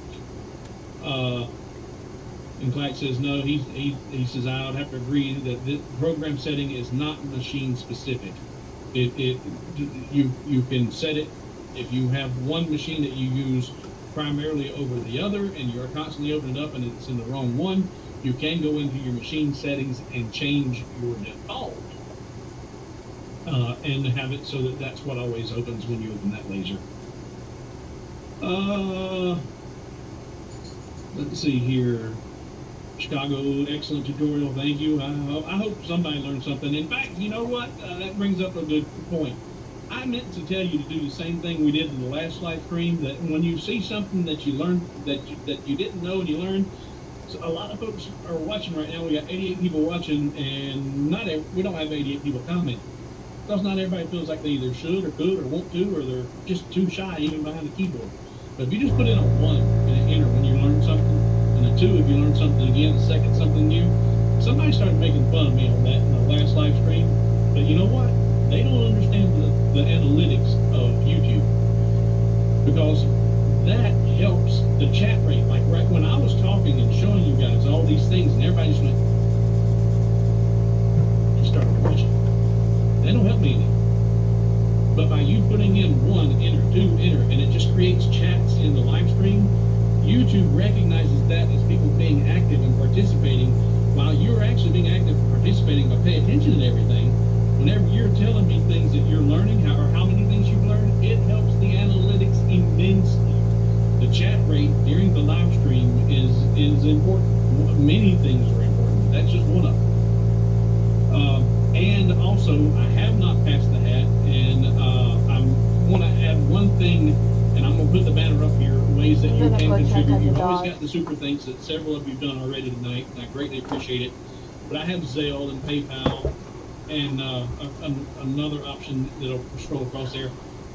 And Clack says no. He says I would have to agree that the program setting is not machine specific. You can set it if you have one machine that you use primarily over the other, and you're constantly opening it up and it's in the wrong one. you can go into your machine settings and change your default and have it so that that's what always opens when you open that laser. Let's see here. Chicago, excellent tutorial. Thank you. I hope somebody learned something. In fact, you know what? That brings up a good point. I meant to tell you to do the same thing we did in the last live stream, that when you see something that you learned, that you didn't know and you learned, so a lot of folks are watching right now. We got 88 people watching, and we don't have 88 people commenting. Because not everybody feels like they either should or could or want to, or they're just too shy even behind the keyboard. But if you just put in a 1 and an enter when you learn something, and a 2 if you learn something again, a second something new, somebody started making fun of me on that in the last live stream. But you know what? They don't understand the analytics of YouTube, because that helps the chat rate. Like right when I was talking and showing you guys all these things, and everybody just went and started watching. They don't help me any. But by you putting in 1, enter, 2, enter, and it just creates chats in the live stream, YouTube recognizes that as people being active and participating, while you're actually being active and participating by paying attention to everything. Whenever you're telling me things that you're learning, or how many things you've learned, it helps the analytics immensely. The chat rate during the live stream is important. Many things are important. That's just one of them. And also, I have not passed the hat, and I want to add one thing, and I'm going to put the banner up here, ways that you can contribute. You've always got the super thanks that several of you have done already tonight, and I greatly appreciate it. But I have Zelle and PayPal, and another option that'll scroll across there.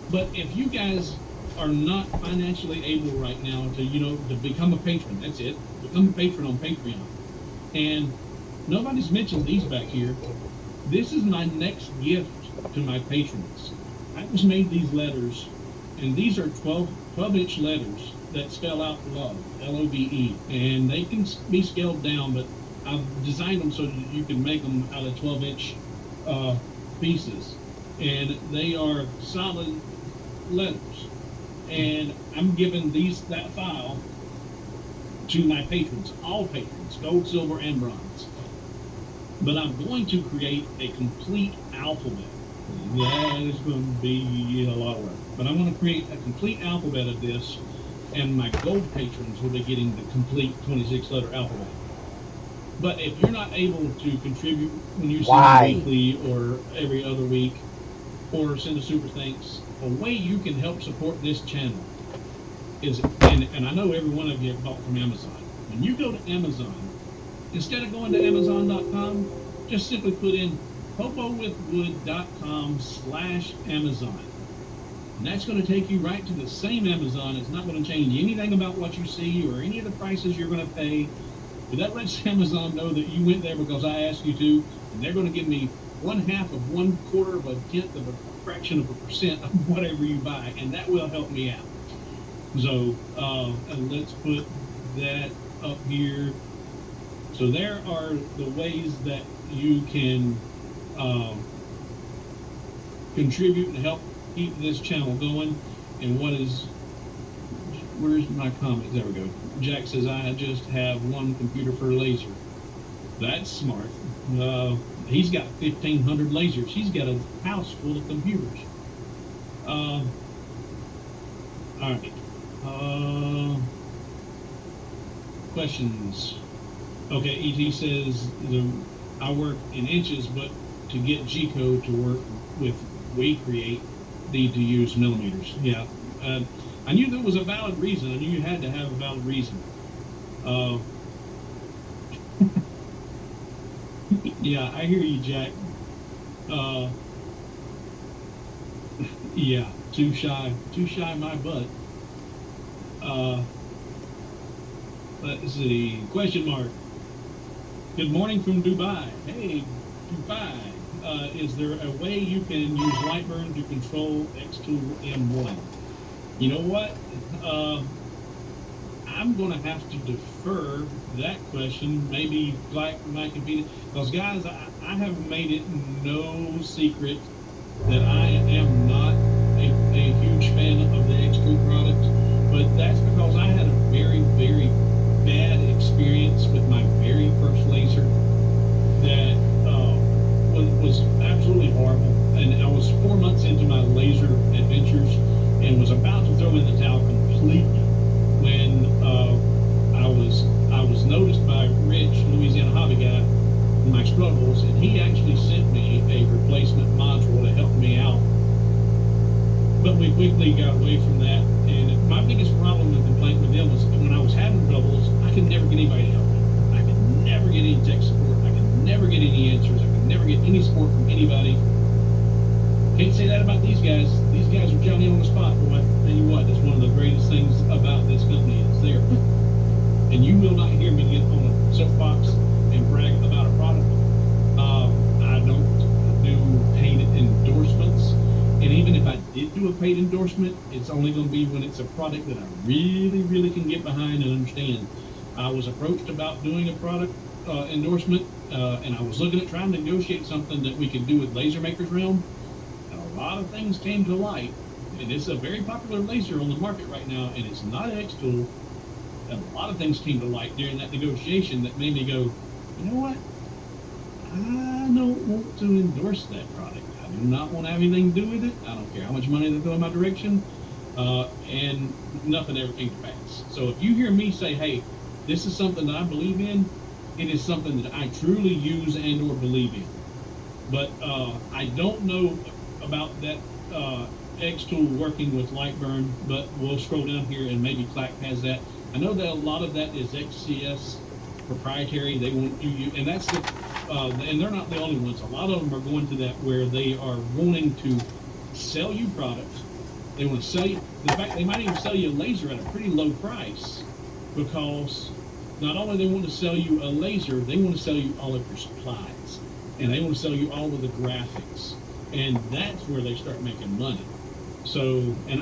But if you guys are not financially able right now to become a patron, that's it. Become a patron on Patreon. And nobody's mentioned these back here. This is my next gift to my patrons. I just made these letters, and these are 12-inch letters that spell out love, L-O-V-E. And they can be scaled down, but I've designed them so that you can make them out of 12-inch pieces. And they are solid letters. And I'm giving that file to my patrons, all patrons, gold, silver, and bronze. But I'm going to create a complete alphabet. That is going to be a lot of work. But I'm going to create a complete alphabet of this, and my gold patrons will be getting the complete 26-letter alphabet. But if you're not able to contribute when you send weekly or every other week, or send a super thanks, a way you can help support this channel is, and I know every one of you have bought from Amazon. When you go to Amazon, instead of going to Amazon.com, just simply put in popowithwood.com/Amazon. And that's going to take you right to the same Amazon. It's not going to change anything about what you see or any of the prices you're going to pay. But that lets Amazon know that you went there because I asked you to, and they're going to give me 1/2 of 1/4 of a tenth of a fraction of a percent of whatever you buy, and that will help me out. So let's put that up here. So there are the ways that you can contribute and help keep this channel going. And where's my comments? There we go. Jack says, I just have one computer for laser. That's smart. He's got 1,500 lasers. He's got a house full of computers. All right. Questions? Okay, ET says, I work in inches, but to get G-code to work with WeCreate, need to use millimeters. Yeah. I knew there was a valid reason. I knew you had to have a valid reason. Yeah, I hear you, Jack. Yeah, too shy my butt. Let's see, question mark. Good morning from Dubai. Hey, Dubai. Is there a way you can use Lightburn to control X-Tool M1? You know what? I'm going to have to defer that question. Maybe Black might compete. Because, guys, I have made it no secret that I am not a huge fan of the X-Tool product. But that's because I had a very, very bad experience with my very first laser that was absolutely horrible. And I was 4 months into my laser adventures and was about to throw in the towel completely when I was noticed by Rich, Louisiana Hobby Guy, in my struggles, and he actually sent me a replacement module to help me out. But we quickly got away from that, and my biggest problem and complaint with them was when I was having troubles, I could never get anybody to help me. I could never get any tech support. I could never get any answers. I could never get any support from anybody. Can't say that about these guys. These guys are Johnny on the spot, boy. Tell you what, that's one of the greatest things about this company. It's there. And you will not hear me get on a soapbox and brag about a product. I don't do paid endorsements. And even if I did do a paid endorsement, it's only going to be when it's a product that I really, really can get behind and understand. I was approached about doing a product endorsement, and I was looking at trying to negotiate something that we could do with Laser Maker's Realm. And a lot of things came to light. And it's a very popular laser on the market right now, and it's not an X tool. And a lot of things came to light during that negotiation that made me go, you know what? I don't want to endorse that product. I do not want to have anything to do with it. I don't care how much money they throw in my direction. And nothing ever came to pass. So if you hear me say, hey, this is something that I believe in, it is something that I truly use and or believe in. But I don't know about that X tool working with Lightburn, but we'll scroll down here and maybe Clack has that. I know that a lot of that is XCS proprietary. They want you, and that's the, and they're not the only ones. A lot of them are going to that where they are wanting to sell you products. They want to sell you. In fact, they might even sell you a laser at a pretty low price because not only they want to sell you a laser, they want to sell you all of your supplies, and they want to sell you all of the graphics, and that's where they start making money. So, and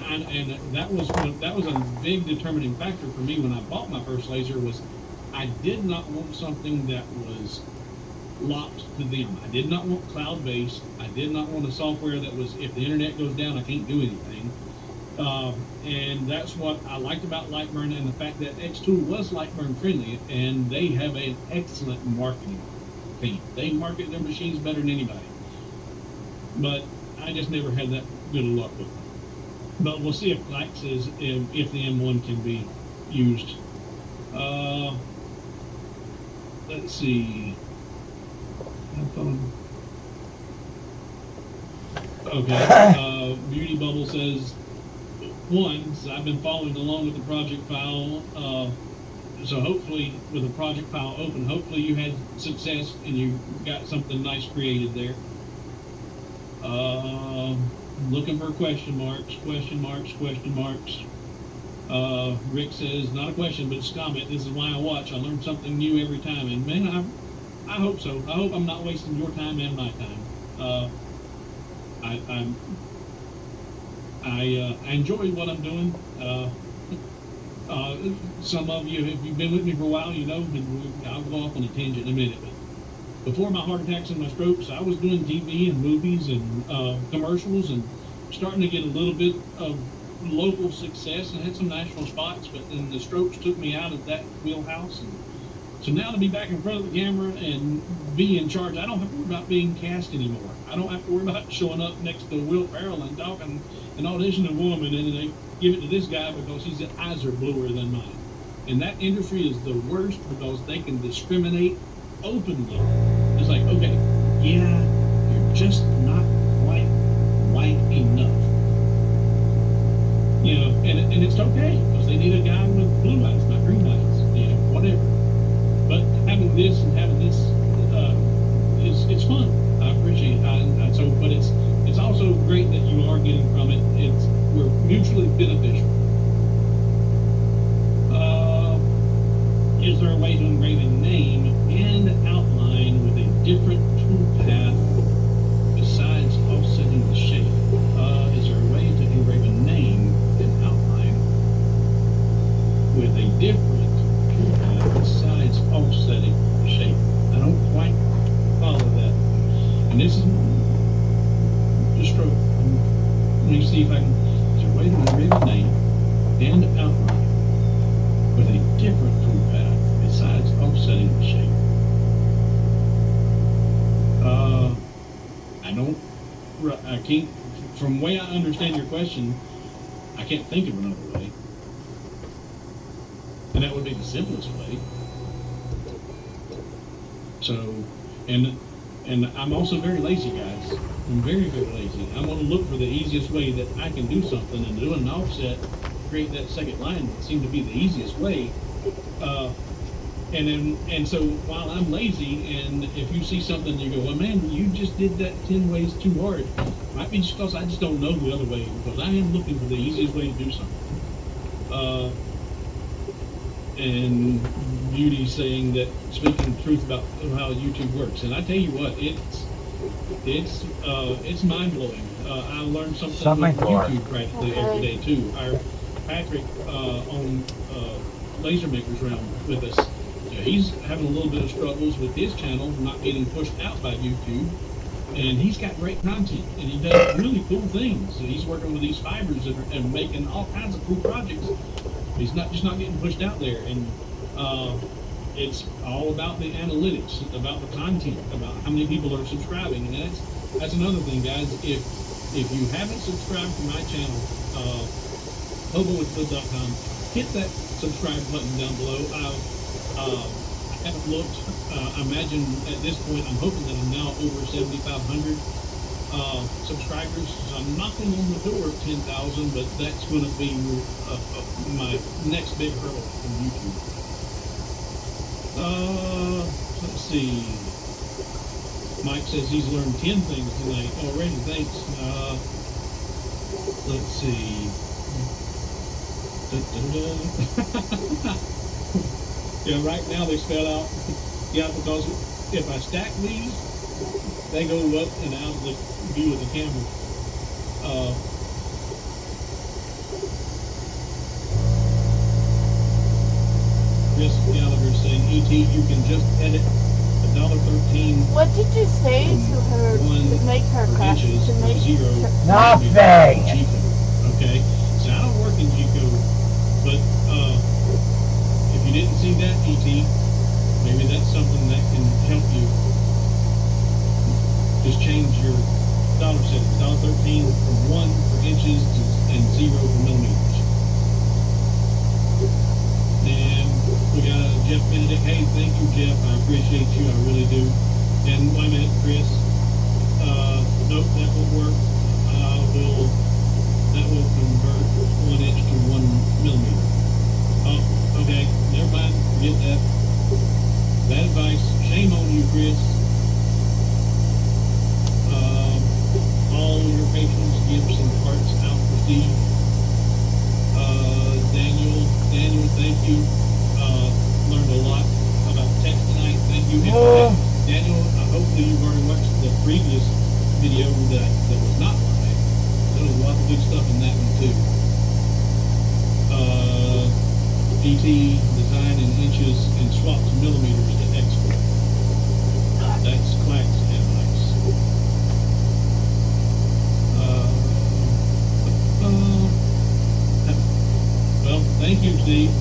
that was a big determining factor for me when I bought my first laser. Was I did not want something that was locked to them. I did not want cloud-based. I did not want a software that was, if the internet goes down, I can't do anything. And that's what I liked about Lightburn, and the fact that X2 was Lightburn friendly, and they have an excellent marketing team. They market their machines better than anybody. But I just never had that good of luck with them. But we'll see if Clack says if the M1 can be used. Let's see. Okay. Beauty Bubble says, I've been following along with the project file. So hopefully, with the project file open, hopefully you had success and you got something nice created there. Looking for question marks. Rick says, not a question, but it's a comment. This is why I watch. I learn something new every time. And man, I hope so. I hope I'm not wasting your time and my time. I enjoy what I'm doing. Some of you, if you've been with me for a while, you know, I'll go off on a tangent in a minute. But before my heart attacks and my strokes, I was doing TV and movies and commercials and starting to get a little bit of local success and had some national spots, but then the strokes took me out of that wheelhouse. And so now to be back in front of the camera and be in charge, I don't have to worry about being cast anymore. I don't have to worry about showing up next to Will Ferrell and talking and auditioning a woman, and then they give it to this guy because his eyes are bluer than mine. And that industry is the worst because they can discriminate openly. It's like, okay, yeah, you're just not quite white enough. You know, and it's okay because they need a guy with blue eyes, not green eyes, you know, whatever. But having this and having this it's fun. I appreciate it. So, but it's also great that you are getting from it. We're mutually beneficial. Is there a way to engrave a name and outline with a different toolpath besides offsetting the shape? Is there a way to engrave a name and outline with a different toolpath besides offsetting the shape? I don't quite follow that. And this is just stroke. Let me see if I can. Is there a way to engrave a name and outline with a different toolpath I can't, from the way I understand your question, I can't think of another way. And that would be the simplest way. So, and I'm also very lazy, guys. I'm very, very lazy. I'm going to look for the easiest way that I can do something, and doing an offset, create that second line that seemed to be the easiest way. And so while I'm lazy, and if you see something, you go, well, man, you just did that 10 ways too hard. Might be just because I just don't know the other way, because I am looking for the easiest way to do something. And Beauty's saying that, speaking the truth about how YouTube works. And I tell you what, it's mind blowing. I learned something with YouTube practically every day too. Our Patrick on Laser Makers Realm with us. He's having a little bit of struggles with his channel, not getting pushed out by YouTube. And he's got great content, and he does really cool things. And he's working with these fibers and making all kinds of cool projects. He's not getting pushed out there, and it's all about the analytics, about the content, about how many people are subscribing, and that's another thing, guys. If you haven't subscribed to my channel, HoboWithFood.com, hit that subscribe button down below. I haven't looked. I imagine at this point, I'm hoping that I'm now over 7,500 subscribers. So I'm knocking on the door of 10,000, but that's going to be my next big hurdle from YouTube. Let's see. Mike says he's learned 10 things tonight already. Thanks. Let's see. Yeah, right now they spell out. Yeah, because if I stack these, they go up and out of the view of the camera. Chris Gallagher saying, E.T., you can just edit $1.13. What did you say to her to make her crash? To make zero. Nothing! Okay, so I don't work in Chico, but if you didn't see that, E.T., maybe that's something that can help you. Just change your dollar settings. $1.13 from 1 for inches and 0 for millimeters. And we got Jeff Benedict. Hey, thank you, Jeff. I appreciate you. I really do. And wait a minute, Chris. Nope, that won't work. That will convert 1 inch to 1 millimeter. Oh, okay. Never mind. Forget that. Bad advice. Shame on you, Chris. All your patrons give some parts out for Steve. Daniel, thank you. Learned a lot about text tonight. Thank you. Daniel, hopefully you've already watched the previous video that was not live. There was a lot of good stuff in that one too. DT design in inches and swap to millimeters to export. That's Clack's advice. Well, thank you, Steve.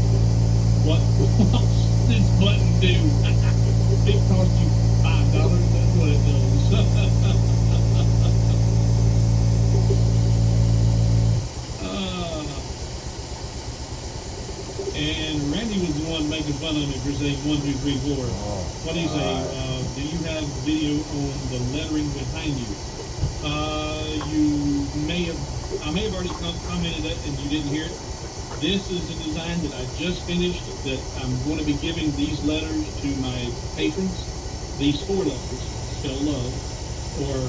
What does this button do? It cost you $5. That's what it does. And Randy was the one making fun of me for saying 1, 2, 3, 4. What do you say? Do you have video on the lettering behind you? I may have already commented that and you didn't hear it. This is a design that I just finished that I'm going to be giving these letters to my patrons. These 4 letters, spell love, or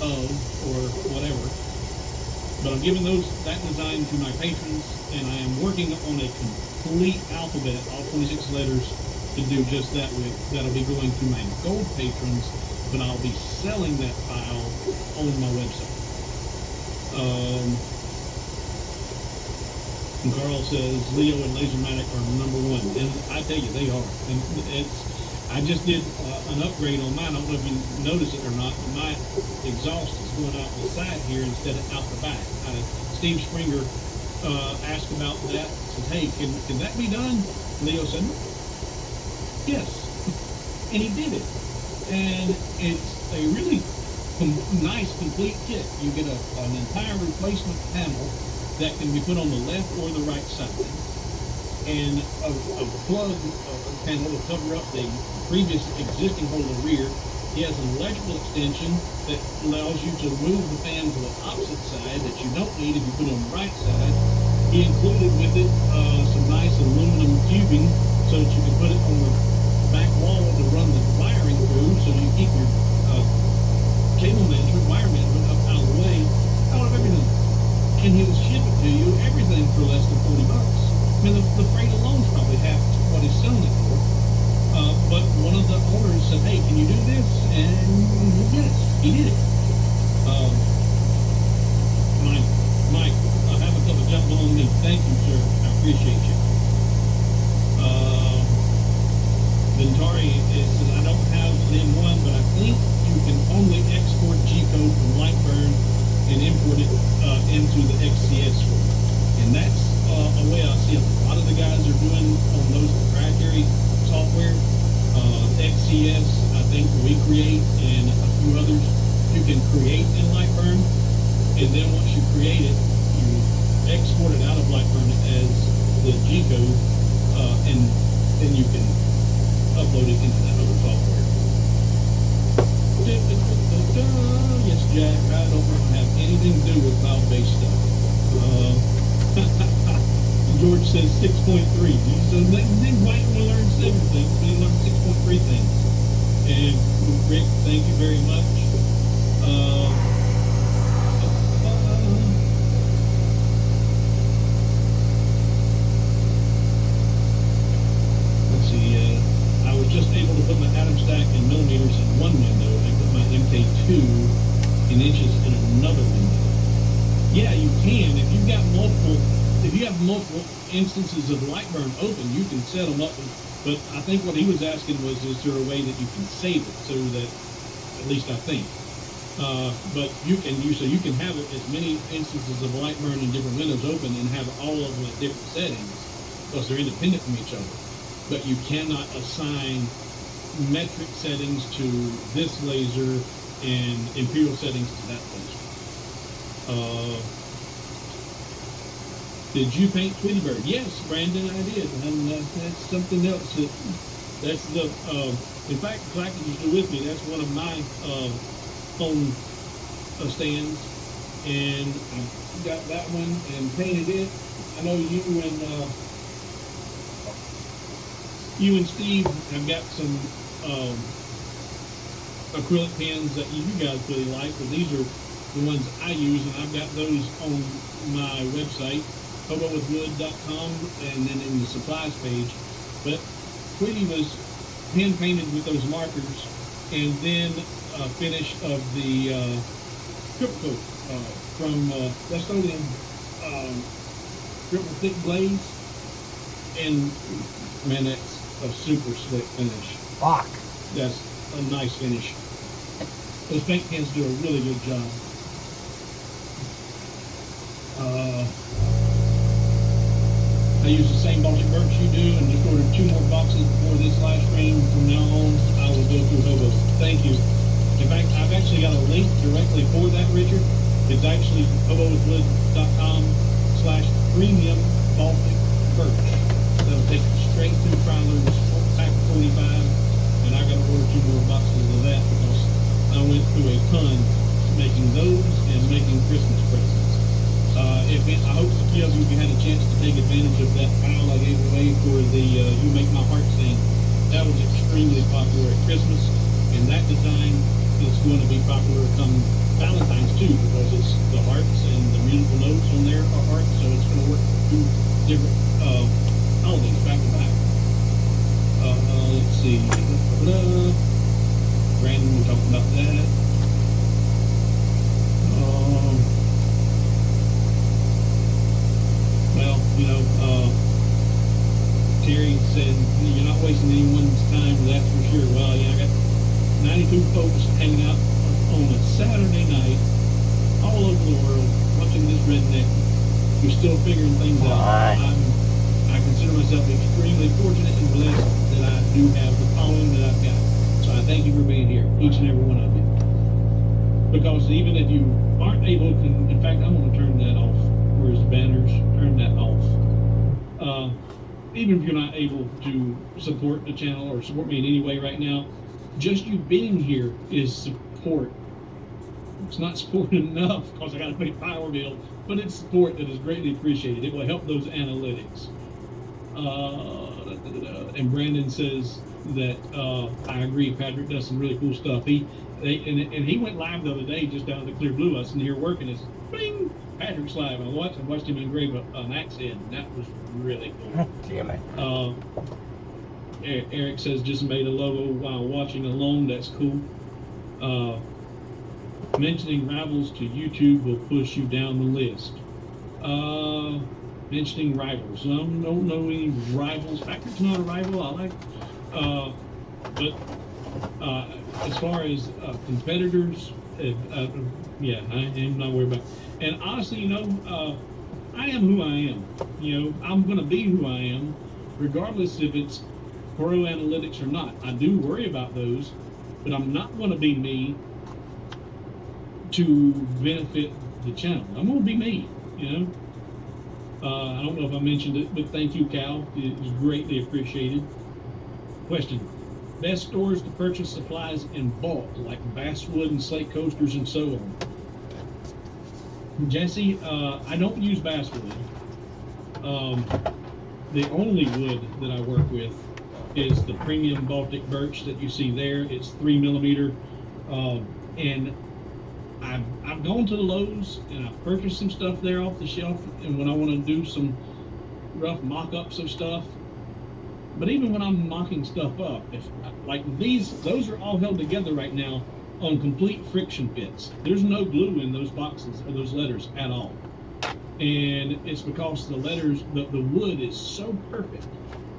of, or whatever. But I'm giving that design to my patrons, and I am working on a complete alphabet, all 26 letters, to do just that with. That'll be going to my gold patrons, but I'll be selling that file on my website. And Carl says Leo and Lasermatic are #1, and I tell you they are. And I just did an upgrade on mine. I don't know if you notice it or not, but my exhaust is going out the side here instead of out the back. Steve Springer asked about that. Said, hey, can that be done? Leo said, yes, and he did it. And it's a really nice complete kit. You get an entire replacement panel that can be put on the left or the right side, and a plug panel to cover up the previous existing hole in the rear. He has an electrical extension that allows you to move the fan to the opposite side that you don't need if you put it on the right side. He included with it some nice aluminum tubing so that you can put it on the back wall to run the wiring through, so you keep your cable management, wire management up out of the way, out of everything. And he'll ship it to you, everything for less than $40. I mean, the freight alone is probably half what he's selling it for. But one of the owners said, hey, can you do this? And yes, he did it. Mike, I have a couple of jump on me. Thank you, sir. I appreciate you. Ventari says, I don't have an M1, but I think you can only export G-code from Lightburn and import it into the XCS form. And that's a way I see a lot of the guys are doing on those proprietary software. XCS, I think WeCreate and a few others, you can create in Lightburn, and then once you create it, you export it out of Lightburn as the G-code, and then you can upload it into that other software. Yes, Jack, I don't have anything to do with cloud-based stuff. George says 6.3. So they might want to learn 7 things, but he learned 6.3 things. And Rick, thank you very much. Let's see. I was just able to put my atom stack in millimeters in one window and put my MK2 in inches in another window. Yeah, you can. If you've got multiple instances of Lightburn open, you can set them up. But I think what he was asking was, is there a way that you can save it so that, at least I think. But you can have it as many instances of Lightburn in different windows open and have all of them at different settings because they're independent from each other. But you cannot assign metric settings to this laser and imperial settings to that laser. Did you paint Tweety Bird? Yes, Brandon, I did, and that's something else. That's the. In fact, if I can just do with me, that's one of my phone stands, and I got that one and painted it. I know you and Steve have got some acrylic pens that you guys really like, but these are the ones I use, and I've got those on my website, hobowithwood.com, and then in the supplies page. But Tweety was hand painted with those markers, and then finish of the triple coat from Rust-Oleum triple thick glaze, and man, that's a super slick finish. Fuck. That's a nice finish. Those paint pens do a really good job. I use the same box of birch you do, and just ordered 2 more boxes before this live stream. From now on, I will go through Hobo. Thank you. In fact, I've actually got a link directly for that, Richard. It's actually hobowithwood.com/premium Baltic birch. That'll take you straight to Fryler's pack 45, and I got to order 2 more boxes of that because I went through a ton making those and making Christmas presents. I hope a few of you had a chance to take advantage of that pile I gave away for the You Make My Heart Sing. That was extremely popular at Christmas, and that design is going to be popular come Valentine's too, because it's the hearts and the musical notes on there are hearts, so it's going to work for 2 different holidays back to back. Let's see. Brandon, we talked about that. Well, Terry said, you're not wasting anyone's time, that's for sure. Well, I got 92 folks hanging out on a Saturday night all over the world watching this redneck. We're still figuring things out. I consider myself extremely fortunate and blessed that I do have the following that I've got. So I thank you for being here, each and every one of you. because even if you aren't able to, in fact, I'm going to turn that off. Where's the banners? Turn that off. Even if you're not able to support the channel or support me in any way right now, just you being here is support. It's not support enough because I got to pay power bill, but it's support that is greatly appreciated. It will help those analytics. And Brandon says that I agree. Patrick does some really cool stuff. He went live the other day just down at the Clear Blue. I was in here working. It's bing, Patrick's live. I watched him engrave an axe head, and that was really cool. Damn it. Eric says just made a logo while watching alone. That's cool. Mentioning rivals to YouTube will push you down the list. Mentioning rivals. I don't know any rivals. Patrick's not a rival. I like. But as far as competitors, yeah, I am not worried about. And honestly, I am who I am. I'm going to be who I am, regardless if it's pro analytics or not. I do worry about those, but I'm not going to be me to benefit the channel. I'm going to be me. I don't know if I mentioned it, but thank you, Cal. It is greatly appreciated. Question. Best stores to purchase supplies in bulk, like basswood and slate coasters and so on. Jesse, I don't use basswood. The only wood that I work with is the premium Baltic birch that you see there. It's 3mm, and I've gone to the Lowe's and I've purchased some stuff there off the shelf, and when I want to do some rough mock-ups of stuff. But even when I'm mocking stuff up, those are all held together right now on complete friction fits. There's no glue in those boxes or those letters at all. And it's because the letters, the wood is so perfect.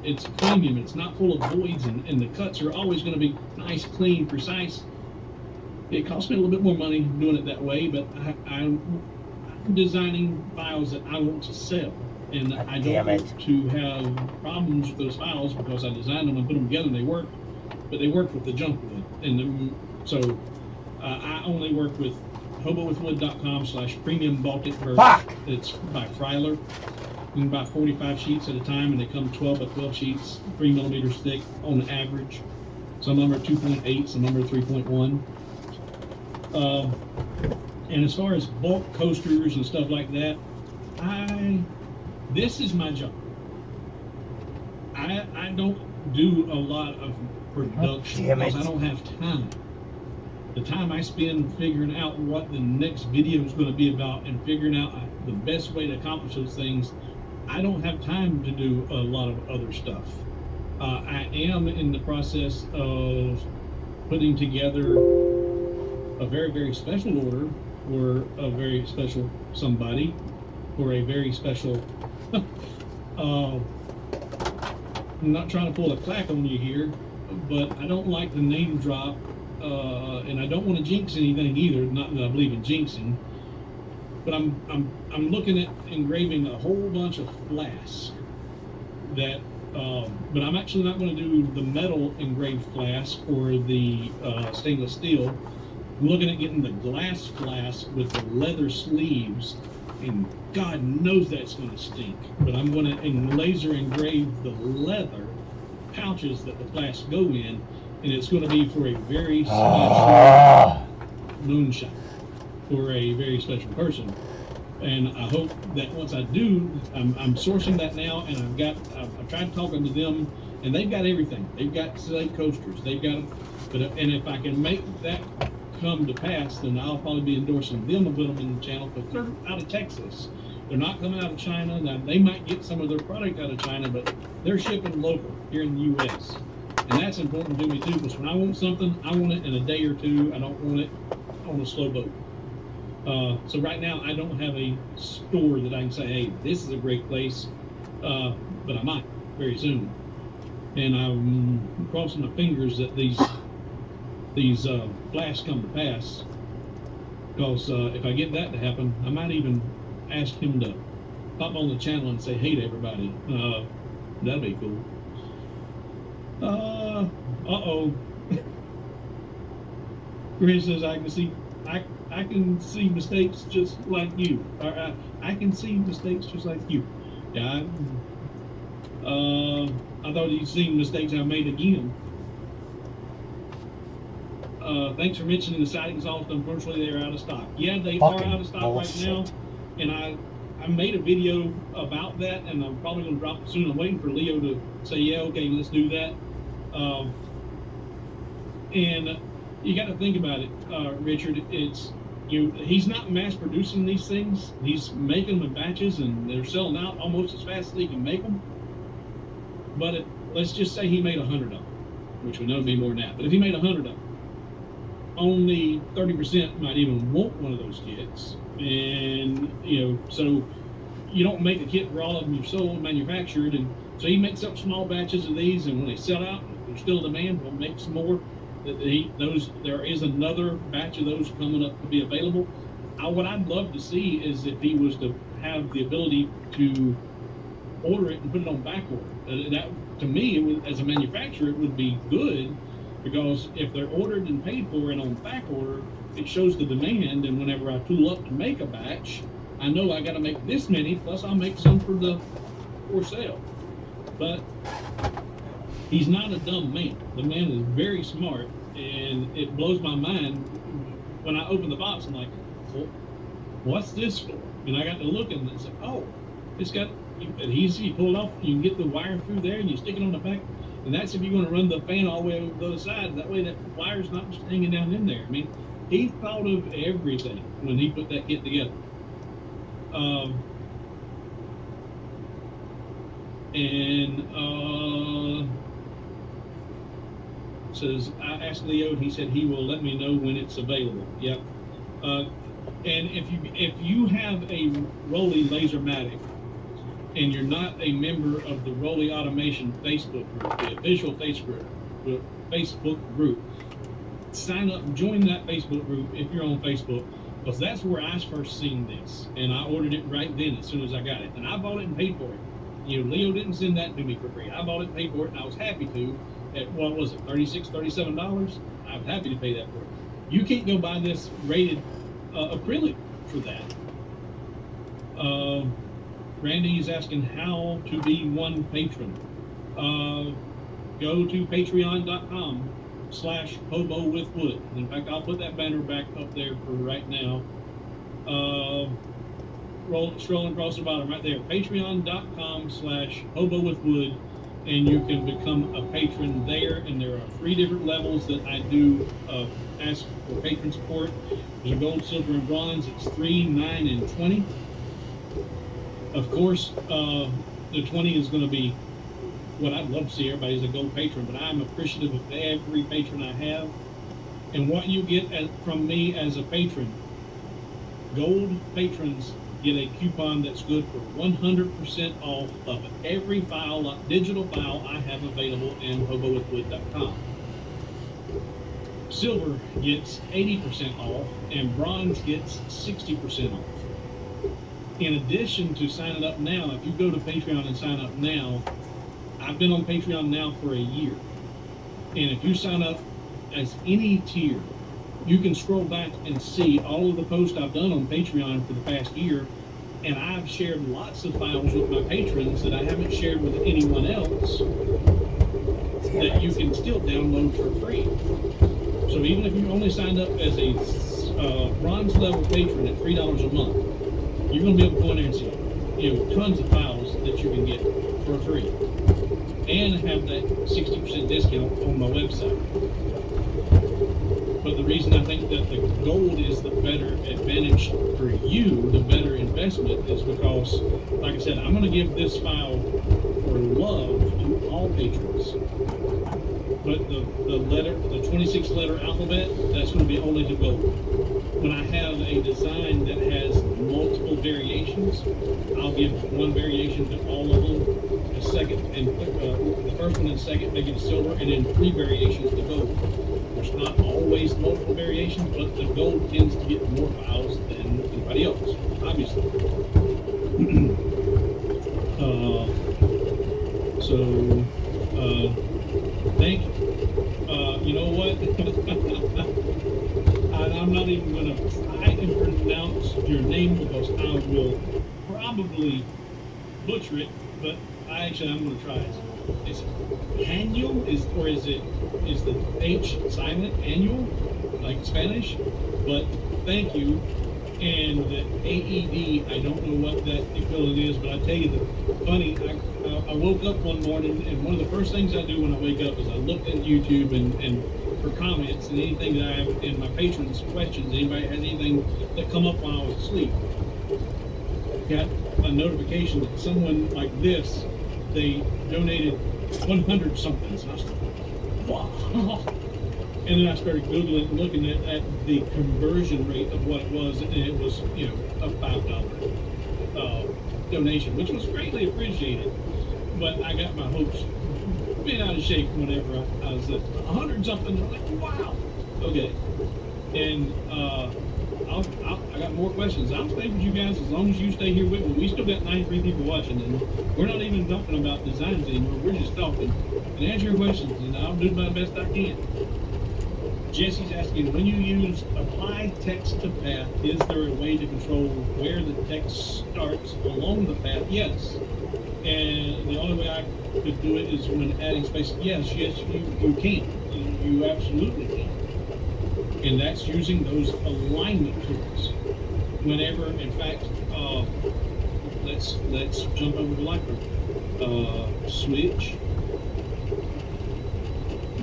It's premium, it's not full of voids, and the cuts are always going to be nice, clean, precise. It costs me a little bit more money doing it that way, but I'm designing files that I want to sell. And I don't want to have problems with those files because I designed them and put them together and they work, but they work with the junk wood. And so I only work with hobowithwood.com/premium Baltic birch. It's by Freiler. You can buy 45 sheets at a time, and they come 12 by 12 sheets, 3mm thick on average. Some of them are 2.8, some of them are 3.1. And as far as bulk coasters and stuff like that, this is my job. I don't do a lot of production because I don't have time. The time I spend figuring out what the next video is going to be about and figuring out the best way to accomplish those things, I don't have time to do a lot of other stuff. I am in the process of putting together a very, very special order for a very special somebody, for a very special I'm not trying to pull a clack on you here, but I don't like the name drop, and I don't want to jinx anything either. Not that I believe in jinxing, but I'm looking at engraving a whole bunch of flasks that, but I'm actually not going to do the metal engraved flask or the stainless steel. I'm looking at getting the glass flask with the leather sleeves, and God knows that's going to stink. But I'm going to laser engrave the leather pouches that the flasks go in, and it's going to be for a very special moonshot, for a very special person. And I hope that once I do, I'm sourcing that now, and I've tried talking to them, and they've got everything. They've got slate coasters, they've got them, and if I can make that come to pass, then I'll probably be endorsing them and put them in the channel, because they're out of Texas. They're not coming out of China. Now, they might get some of their product out of China, but they're shipping local here in the U.S. And that's important to me too, because when I want something, I want it in a day or two. I don't want it on a slow boat. So right now, I don't have a store that I can say, hey, this is a great place, but I might very soon. And I'm crossing my fingers that these flasks come to pass, because if I get that to happen, I might even ask him to pop on the channel and say hey to everybody. That'd be cool. Chris says I can see I can see mistakes just like you. I can see mistakes just like you. Yeah. I thought you'd seen mistakes I made again. Thanks for mentioning the siding soft. Unfortunately, they are out of stock. Yeah, they are out of stock right now. And I made a video about that, and I'm probably going to drop it soon. I'm waiting for Leo to say, yeah, okay, let's do that. And you got to think about it, Richard. It's he's not mass producing these things. He's making them in batches, and they're selling out almost as fast as he can make them. But let's just say he made 100 of them, which we know would be more than that. But if he made 100 of them, only 30% might even want one of those kits. And so you don't make a kit for all of them you've sold, manufactured, and so he makes up small batches of these, and when they sell out, there's still demand, we'll make some more. There is another batch of those coming up to be available. What I'd love to see is if he was to have the ability to order it and put it on back order. That, to me, as a manufacturer, it would be good, because if they're ordered and paid for and on back order, it shows the demand, and whenever I tool up to make a batch, I know I got to make this many, plus I'll make some for sale. But he's not a dumb man. The man is very smart, and it blows my mind when I open the box. I'm like, well, what's this for? And I got to look and it's like, oh, it's got adhesive. You pull it off, you can get the wire through there, and you stick it on the back. And that's if you're going to run the fan all the way over the other side. That way, that wire's not just hanging down in there. I mean, he thought of everything when he put that kit together. Says, I asked Leo, and he said he will let me know when it's available. Yep. And if you have a Rolly Lasermatic and you're not a member of the Rolly Automation Facebook group, the official Facebook group, sign up, join that Facebook group if you're on Facebook, because that's where I first seen this, and I ordered it right then as soon as I got it, and I bought it and paid for it. Leo didn't send that to me for free. I bought it and paid for it, and I was happy to. At what was it, $36, $37? I was happy to pay that for it. You can't go buy this rated acrylic for that. Randy is asking how to be one patron. Go to patreon.com/hobowithwood. In fact, I'll put that banner back up there for right now. Scrolling across the bottom right there, patreon.com/hobowithwood, and you can become a patron there. And there are 3 different levels that I do ask for patron support. There's a gold, silver, and bronze. It's 3, 9, and 20. Of course, the 20 is going to be what I'd love to see everybody as a gold patron, but I'm appreciative of every patron I have. And what you get from me as a patron, gold patrons get a coupon that's good for 100% off of every file, digital file I have available in hobowithwood.com. Silver gets 80% off, and bronze gets 60% off. In addition to signing up now, if you go to Patreon and sign up now, I've been on Patreon now for a year. And if you sign up as any tier, you can scroll back and see all of the posts I've done on Patreon for the past year. And I've shared lots of files with my patrons that I haven't shared with anyone else that you can still download for free. So even if you only signed up as a bronze level patron at $3 a month, you're going to be able to go in there and see tons of files that you can get for free, and have that 60% discount on my website. But the reason I think that the gold is the better advantage for you, the better investment, is because, like I said, I'm going to give this file for love to all patrons. But the 26-letter alphabet, that's going to be only to gold. When I have a design that has multiple variations, I'll give one variation to all of them, the second and the first one and second maybe to silver, and then 3 variations to gold. There's not always multiple variations, but the gold tends to get more files than anybody else, obviously. Thank you. You know what? I'm not even going to try and pronounce your name because I will probably butcher it, but I'm going to try it. It's annual, is the H silent, annual, like Spanish? But thank you. And the AED, I don't know what that equivalent is, but I tell you, funny, I woke up one morning, and one of the first things I do when I wake up is I look at YouTube and for comments and anything that I have, and my patrons' questions, anybody has anything that come up while I was asleep. Got a notification that someone like this, they donated 100 something. So I was like, wow. And then I started Googling, looking at the conversion rate of what it was, and it was, you know, a $5 donation, which was greatly appreciated. But I got my hopes bent out of shape whenever I was at 100 something. I'm like, wow. Okay. And I got more questions. I'll stay with you guys as long as you stay here with me. We still got 93 people watching, and we're not even talking about designs anymore. We're just talking and answer your questions, and I'll do my best I can. Jesse's asking, when you use apply text to path, is there a way to control where the text starts along the path? Yes. And the only way I could do it is when adding space. Yes, you can. You absolutely can. And that's using those alignment tools. Whenever, in fact, let's jump over to Lightroom. Switch.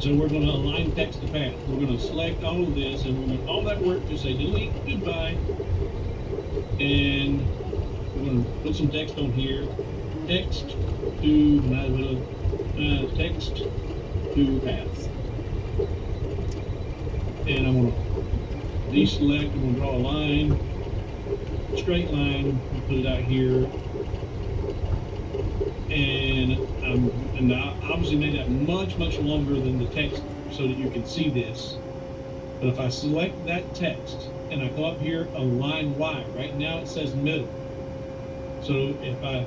So we're going to align text to path. We're going to select all of this, and we're going to all that work to say delete, goodbye, and we're going to put some text on here. Text to text to path, and I'm going to deselect. I'm going to draw a line, straight line, and put it out here. And I obviously made that much longer than the text so that you can see this. But if I select that text and I go up here, align Y, right now it says middle. So if I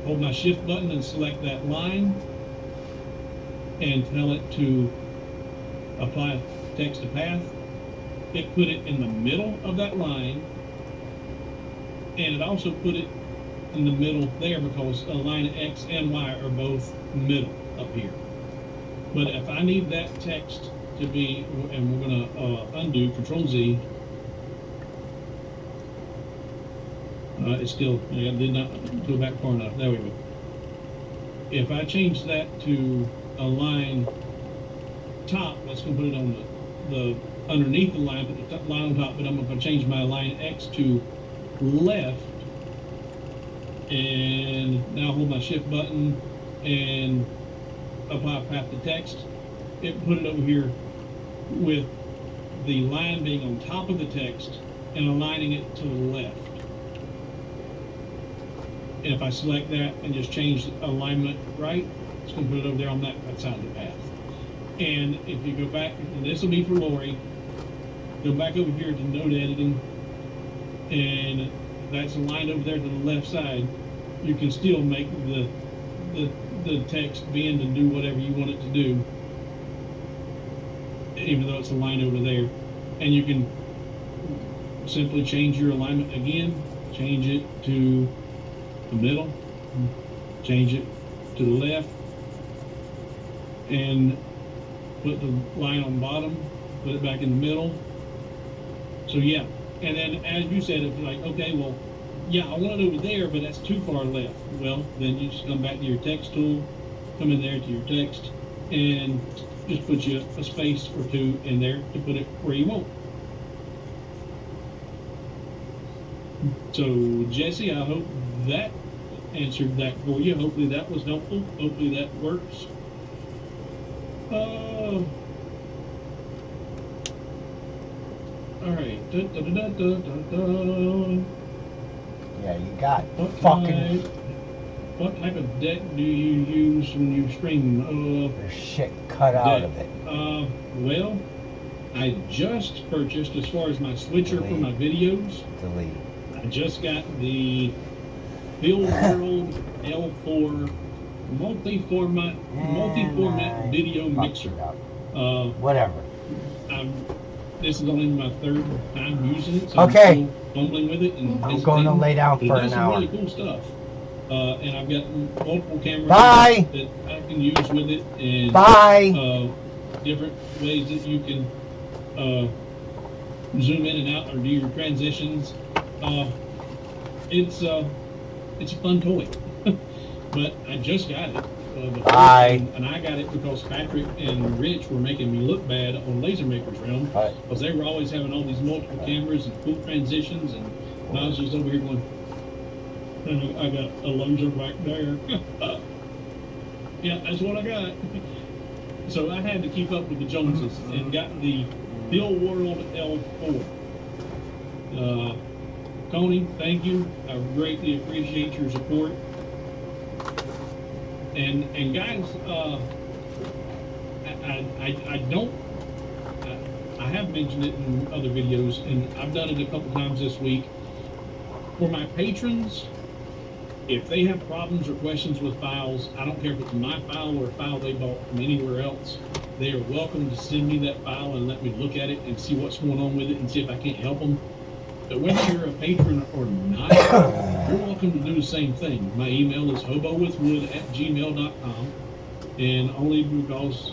hold my shift button and select that line and tell it to apply text to path, it put it in the middle of that line, and it also put it in the middle there because a line of X and Y are both middle up here. But if I need that text to be, and we're going to undo, Control Z. It's still, I did not go back far enough. There we go. If I change that to a line top, that's going to put it on the underneath the line, put the line on top, but I'm going to change my line X to left. And now hold my shift button and apply path to text. It put it over here with the line being on top of the text and aligning it to the left. And if I select that and just change alignment right, it's going to put it over there on that side of the path. And if you go back, and this will be for Lori, go back over here to node editing, and that's aligned over there to the left side. You can still make the text bend and do whatever you want it to do, even though it's aligned over there. And you can simply change your alignment again, change it to the middle, change it to the left, and put the line on bottom, put it back in the middle. So yeah, and then as you said, if you're like, okay, well, yeah, I want it over there, but that's too far left. Well, then you just come back to your text tool, come in there to your text, and just put you a space or two in there to put it where you want. So, Jesse, I hope that answered that for you. Hopefully that was helpful. Hopefully that works. All right. Yeah, you got What type of deck do you use when you stream? there's shit cut out of it. Well, I just purchased, as far as my switcher for my videos, Delete. I just got the Build World L4 multi-format video mixer. Whatever. I'm this is only my third time using it, so Okay. I'm still fumbling with it. And I'm going to hesitating. lay down But it for does an some hour. really cool stuff. And I've got multiple cameras Bye. that I can use with it, and Bye. different ways that you can zoom in and out or do your transitions. It's a fun toy, but I just got it. Bye. And I got it because Patrick and Rich were making me look bad on Laser Maker's Realm, Bye. because they were always having all these multiple cameras and cool transitions, and I was just over here going, I got a laser back there. Yeah, that's what I got. So I had to keep up with the Joneses and got the Bill World L4. Tony, thank you. I greatly appreciate your support. And guys, I have mentioned it in other videos, and I've done it a couple times this week. For my patrons, if they have problems or questions with files, I don't care if it's my file or a file they bought from anywhere else, they are welcome to send me that file and let me look at it and see what's going on with it and see if I can't help them. But whether you're a patron or not, you're welcome to do the same thing. My email is hobowithwood@gmail.com, and only because